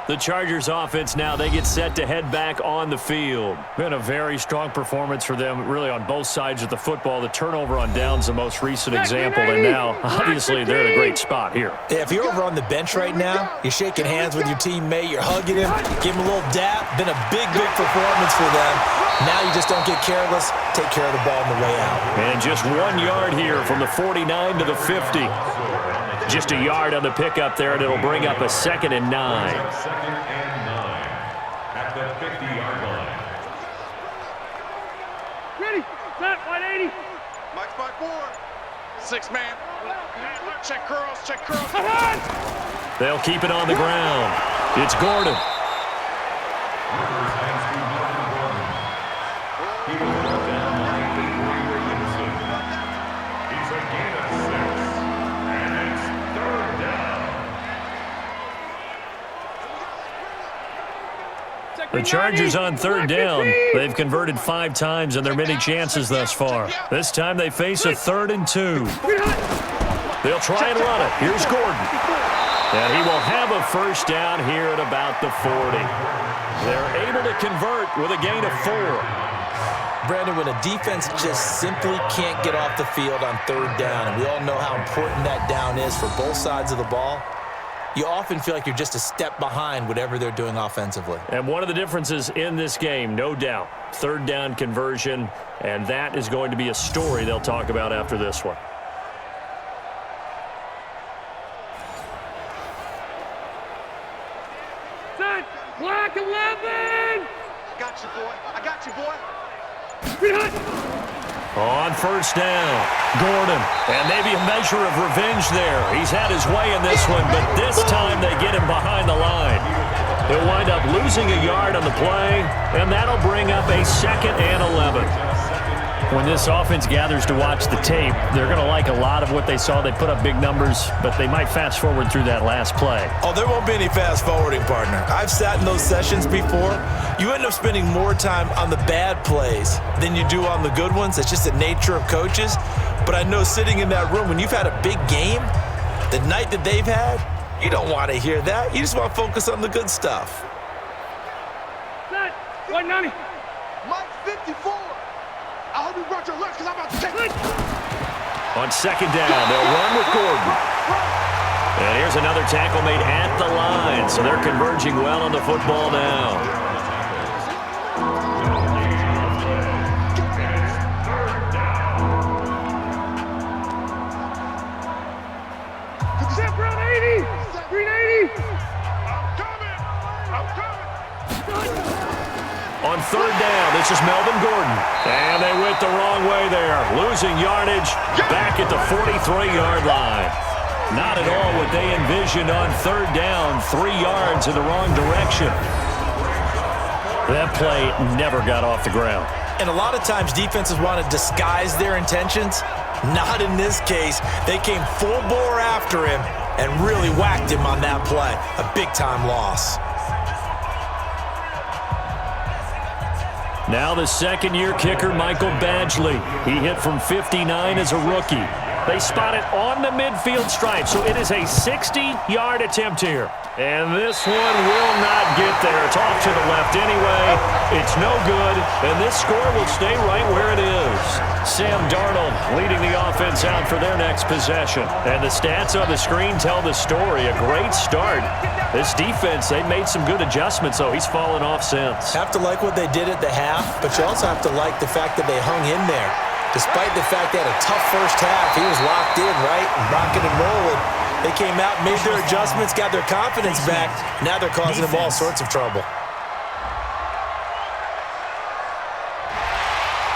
The Chargers offense now, they get set to head back on the field. Been a very strong performance for them, really on both sides of the football. The turnover on downs, the most recent example, and now, obviously, they're in a great spot here. Yeah, if you're over on the bench right now, you're shaking hands with your teammate, you're hugging him, give him a little dap. Been a big performance for them. Now you just don't get careless, take care of the ball on the way out. And just 1 yard here from the 49 to the 50. Just a yard on the pickup there, and it'll bring up a 2nd and 9. 2nd and 9 at the 50-yard line. Ready, set, 180. Mike spot 4. 6 man. Check curls. They'll keep it on the ground. It's Gordon. Rivers hands to Melvin Gordon. He was brought down by Avery Williamson. It's a gain of 6. And it's 3rd down. The Chargers on 3rd down. They've converted 5 times in their many chances thus far. This time they face a 3rd and 2. They'll try and run it. Here's Gordon. And he will have a first down here at about the 40. They're able to convert with a gain of 4. Brandon, when a defense just simply can't get off the field on 3rd down, and we all know how important that down is for both sides of the ball, you often feel like you're just a step behind whatever they're doing offensively. And one of the differences in this game, no doubt, 3rd down conversion, and that is going to be a story they'll talk about after this one. Black 11! Got you, boy. I got you, boy. On first down, Gordon. And maybe a measure of revenge there. He's had his way in this one, but this time they get him behind the line. He'll wind up losing a yard on the play, and that'll bring up a 2nd and 11. When this offense gathers to watch the tape, they're going to like a lot of what they saw. They put up big numbers, but they might fast forward through that last play. Oh, there won't be any fast forwarding, partner. I've sat in those sessions before. You end up spending more time on the bad plays than you do on the good ones. It's just the nature of coaches. But I know sitting in that room, when you've had a big game, the night that they've had, you don't want to hear that. You just want to focus on the good stuff. Set. 190. Mike 54. I hope you brought your lunch because I'm about to take it. On 2nd down, they'll run with Gordon. And here's another tackle made at the line, so they're converging well on the football now. Set round 80. Green 80. I'm coming. On 3rd down, this is Melvin Gordon. And they went the wrong way there, losing yardage back at the 43-yard line. Not at all what they envisioned on 3rd down, 3 yards in the wrong direction. That play never got off the ground. And a lot of times defenses want to disguise their intentions. Not in this case. They came full bore after him and really whacked him on that play. A big-time loss. Now the 2nd-year kicker, Michael Badgley. He hit from 59 as a rookie. They spot it on the midfield stripe, so it is a 60-yard attempt here. And this one will not get there. It's off to the left anyway. It's no good, and this score will stay right where it is. Sam Darnold leading the offense out for their next possession. And the stats on the screen tell the story. A great start. This defense, they made some good adjustments, though. He's fallen off since. Have to like what they did at the half, but you also have to like the fact that they hung in there. Despite the fact they had a tough first half, he was locked in, right? And rocking and rolling. They came out, made their adjustments, got their confidence back. Now they're causing them all sorts of trouble.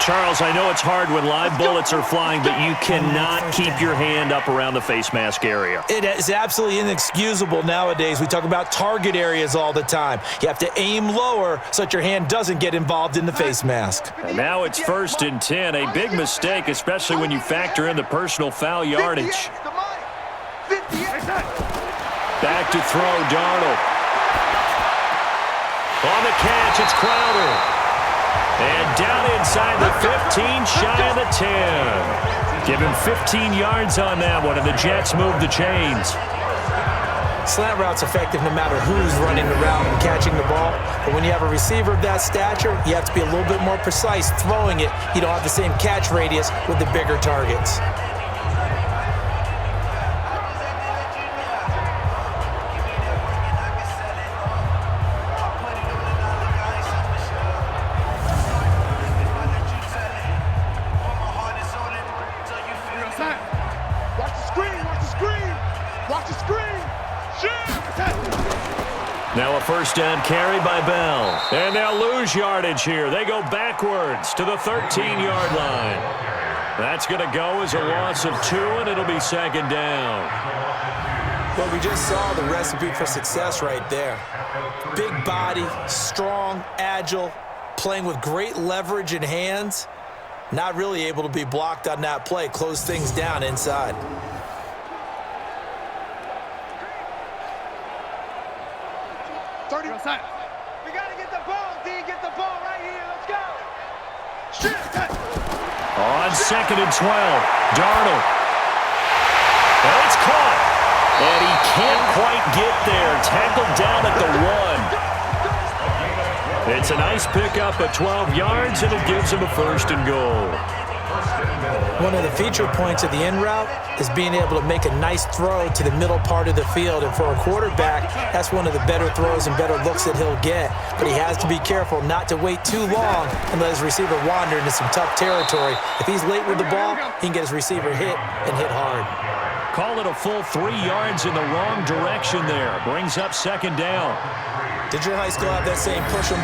Charles, I know it's hard when live bullets are flying, but you cannot keep your hand up around the face mask area. It is absolutely inexcusable nowadays. We talk about target areas all the time. You have to aim lower so that your hand doesn't get involved in the face mask. And now it's 1st and 10. A big mistake, especially when you factor in the personal foul yardage. Back to throw, Darnold. On the catch, it's Crowder. And down inside the 15, shy of the 10. Give him 15 yards on that one, and the Jets move the chains. Slant route's effective no matter who's running the route and catching the ball. But when you have a receiver of that stature, you have to be a little bit more precise throwing it. You don't have the same catch radius with the bigger targets. Now a 1st down carry by Bell. And they'll lose yardage here. They go backwards to the 13-yard line. That's going to go as a loss of 2, and it'll be 2nd down. Well, we just saw the recipe for success right there. Big body, strong, agile, playing with great leverage in hands. Not really able to be blocked on that play. Close things down inside. We got to get the ball, D. Get the ball right here. Let's go. On 2nd and 12, Darnold. And it's caught. And he can't quite get there. Tackled down at the 1. It's a nice pickup of 12 yards, and it gives him a 1st and goal. One of the feature points of the in route is being able to make a nice throw to the middle part of the field. And for a quarterback, that's one of the better throws and better looks that he'll get. But he has to be careful not to wait too long and let his receiver wander into some tough territory. If he's late with the ball, he can get his receiver hit and hit hard. Call it a full 3 yards in the wrong direction there. Brings up 2nd down. Did your high school have that same push them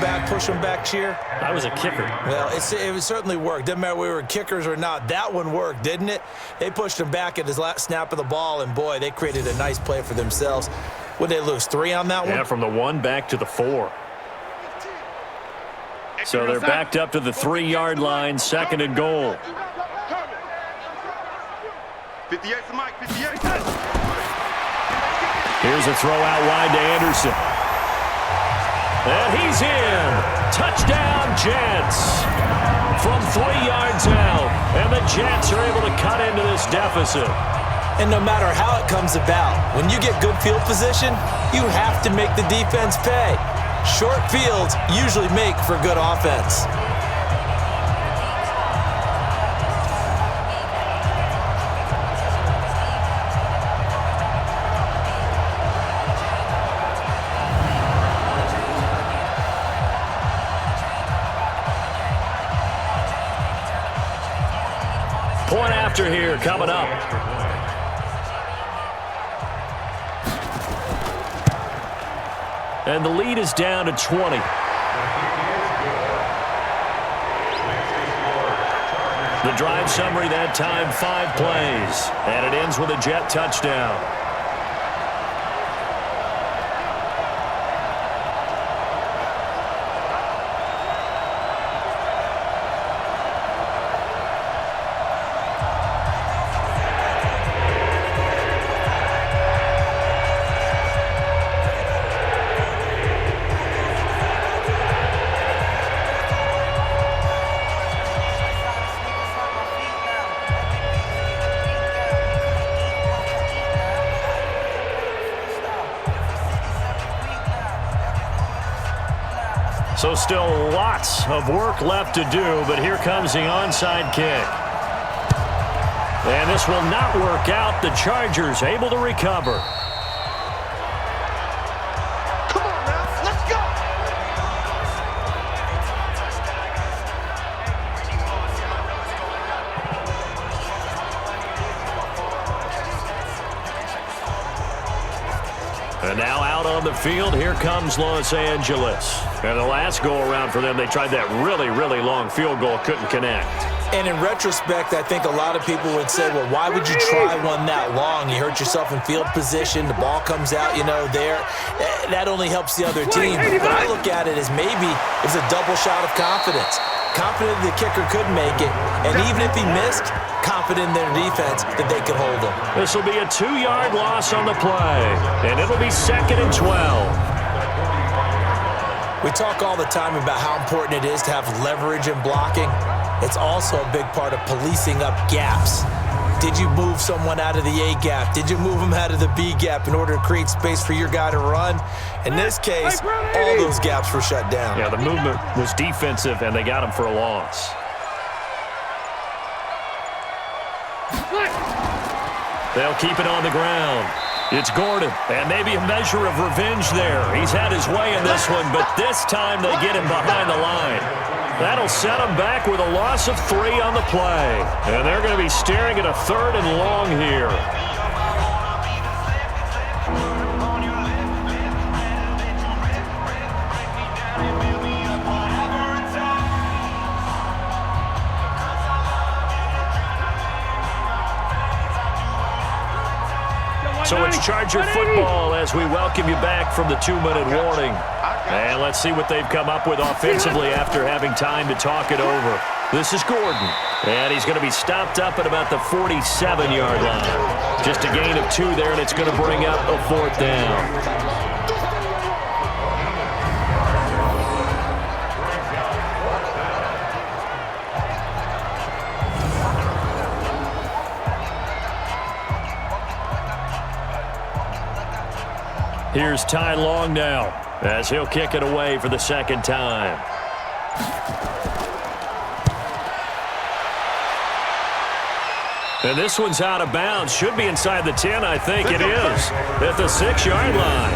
back cheer? I was a kicker. Well, it certainly worked. Didn't matter whether we were kickers or not. That one worked, didn't it? They pushed him back at his last snap of the ball, and, boy, they created a nice play for themselves. Would they lose 3 on that one? Yeah, from the 1 back to the 4. So they're backed up to the 3-yard line, 2nd and goal. 58's the mic, 58. Here's a throw out wide to Anderson. And he's in. Touchdown, Jets. From 3 yards out. And the Jets are able to cut into this deficit. And no matter how it comes about, when you get good field position, you have to make the defense pay. Short fields usually make for good offense. Point after here coming up. And the lead is down to 20. The drive summary that time, 5 plays. And it ends with a Jet touchdown. So still lots of work left to do, but here comes the onside kick. And this will not work out. The Chargers able to recover. Come on now, let's go! And now out on the field, here comes Los Angeles. And the last go-around for them, they tried that really, really long field goal, couldn't connect. And in retrospect, I think a lot of people would say, well, why would you try one that long? You hurt yourself in field position. The ball comes out, there. That only helps the other team. But I look at it as maybe it's a double shot of confidence. Confident the kicker could make it. And even if he missed, confident in their defense that they could hold him. This will be a 2-yard loss on the play. And it'll be 2nd and 12. We talk all the time about how important it is to have leverage in blocking. It's also a big part of policing up gaps. Did you move someone out of the A gap? Did you move them out of the B gap in order to create space for your guy to run? In this case, all those gaps were shut down. Yeah, the movement was defensive, and they got him for a loss. They'll keep it on the ground. It's Gordon, and maybe a measure of revenge there. He's had his way in this one, but this time they get him behind the line. That'll set him back with a loss of 3 on the play. And they're going to be staring at a 3rd and long here. So it's Charger football as we welcome you back from the 2-minute warning. And let's see what they've come up with offensively after having time to talk it over. This is Gordon, and he's going to be stopped up at about the 47-yard line. Just a gain of 2 there, and it's going to bring up a 4th down. Here's Ty Long now as he'll kick it away for the 2nd time. And this one's out of bounds. Should be inside the 10, I think it is. At the 6-yard line.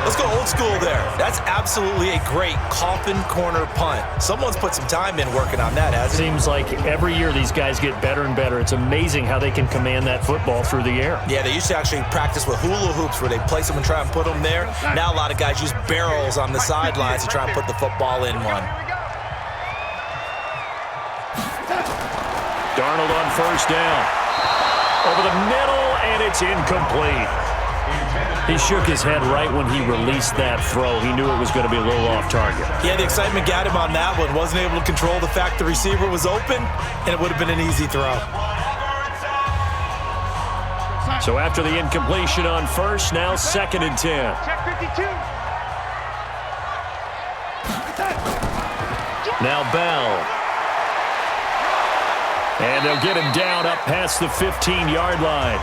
Let's go old school there. That's absolutely a great coffin corner punt. Someone's put some time in working on that, hasn't it? Seems like every year these guys get better and better. It's amazing how they can command that football through the air. Yeah, they used to actually practice with hula hoops where they place them and try and put them there. Now a lot of guys use barrels on the sidelines to try and put the football in one. Darnold on first down. Over the middle, and it's incomplete. He shook his head right when he released that throw. He knew it was going to be a little off target. Yeah, the excitement got him on that one. Wasn't able to control the fact the receiver was open, and it would have been an easy throw. So after the incompletion on first, now 2nd and 10. Check 52. Now Bell. And they'll get him down up past the 15-yard line.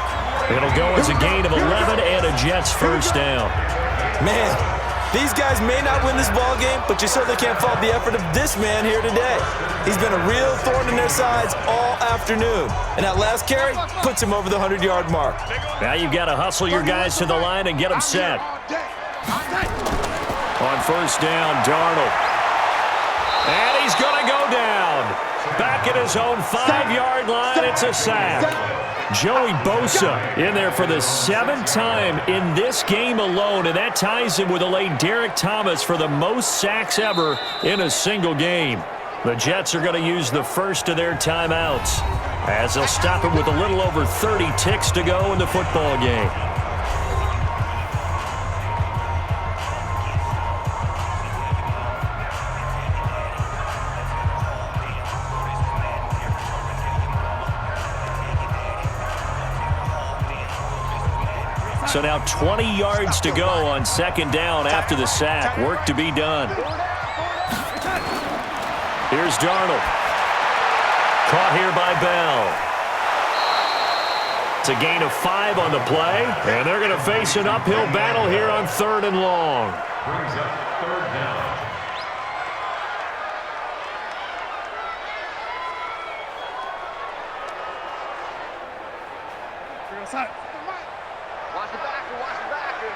It'll go as a gain of 11 and a Jets first down. Man, these guys may not win this ball game, but you certainly can't fault the effort of this man here today. He's been a real thorn in their sides all afternoon. And that last carry puts him over the 100-yard mark. Now you've got to hustle your guys to the line and get them set. On first down, Darnold. And he's going to go down. Back at his own 5-yard line, it's a sack. Joey Bosa in there for the 7th time in this game alone, and that ties him with the late Derek Thomas for the most sacks ever in a single game. The Jets are going to use the first of their timeouts as they'll stop it with a little over 30 ticks to go in the football game. So now 20 yards to go on 2nd down after the sack. Work to be done. Here's Darnold. Caught here by Bell. It's a gain of 5 on the play, and they're going to face an uphill battle here on 3rd and long. Brings up 3rd down. Watch the backer, watch the backer.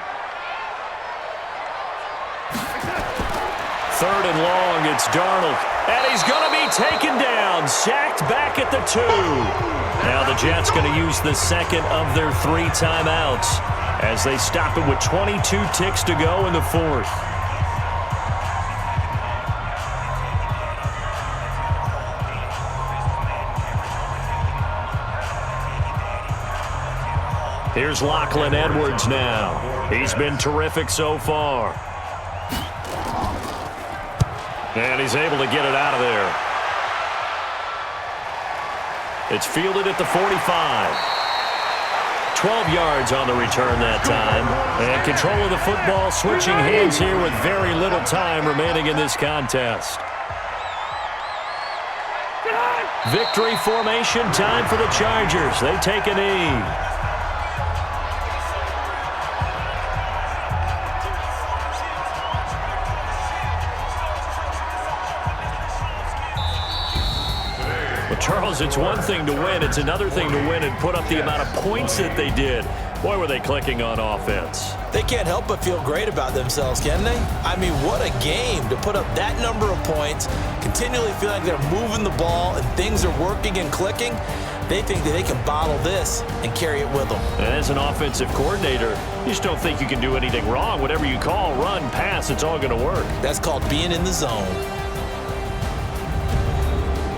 3rd and long, it's Darnold. And he's going to be taken down, sacked back at the 2. Now the Jets going to use the 2nd of their 3 timeouts as they stop it with 22 ticks to go in the 4th. Here's Lachlan Edwards now. He's been terrific so far. And he's able to get it out of there. It's fielded at the 45. 12 yards on the return that time. And control of the football switching hands here with very little time remaining in this contest. Victory formation time for the Chargers. They take a knee. Charles, it's one thing to win. It's another thing to win and put up the amount of points that they did. Boy, were they clicking on offense. They can't help but feel great about themselves, can they? I mean, what a game to put up that number of points, continually feel like they're moving the ball and things are working and clicking. They think that they can bottle this and carry it with them. And as an offensive coordinator, you just don't think you can do anything wrong. Whatever you call, run, pass, it's all going to work. That's called being in the zone.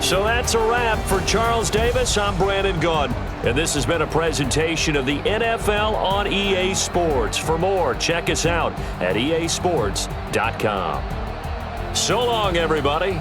So that's a wrap for Charles Davis. I'm Brandon Gaudin, and this has been a presentation of the NFL on EA Sports. For more, check us out at easports.com. So long, everybody.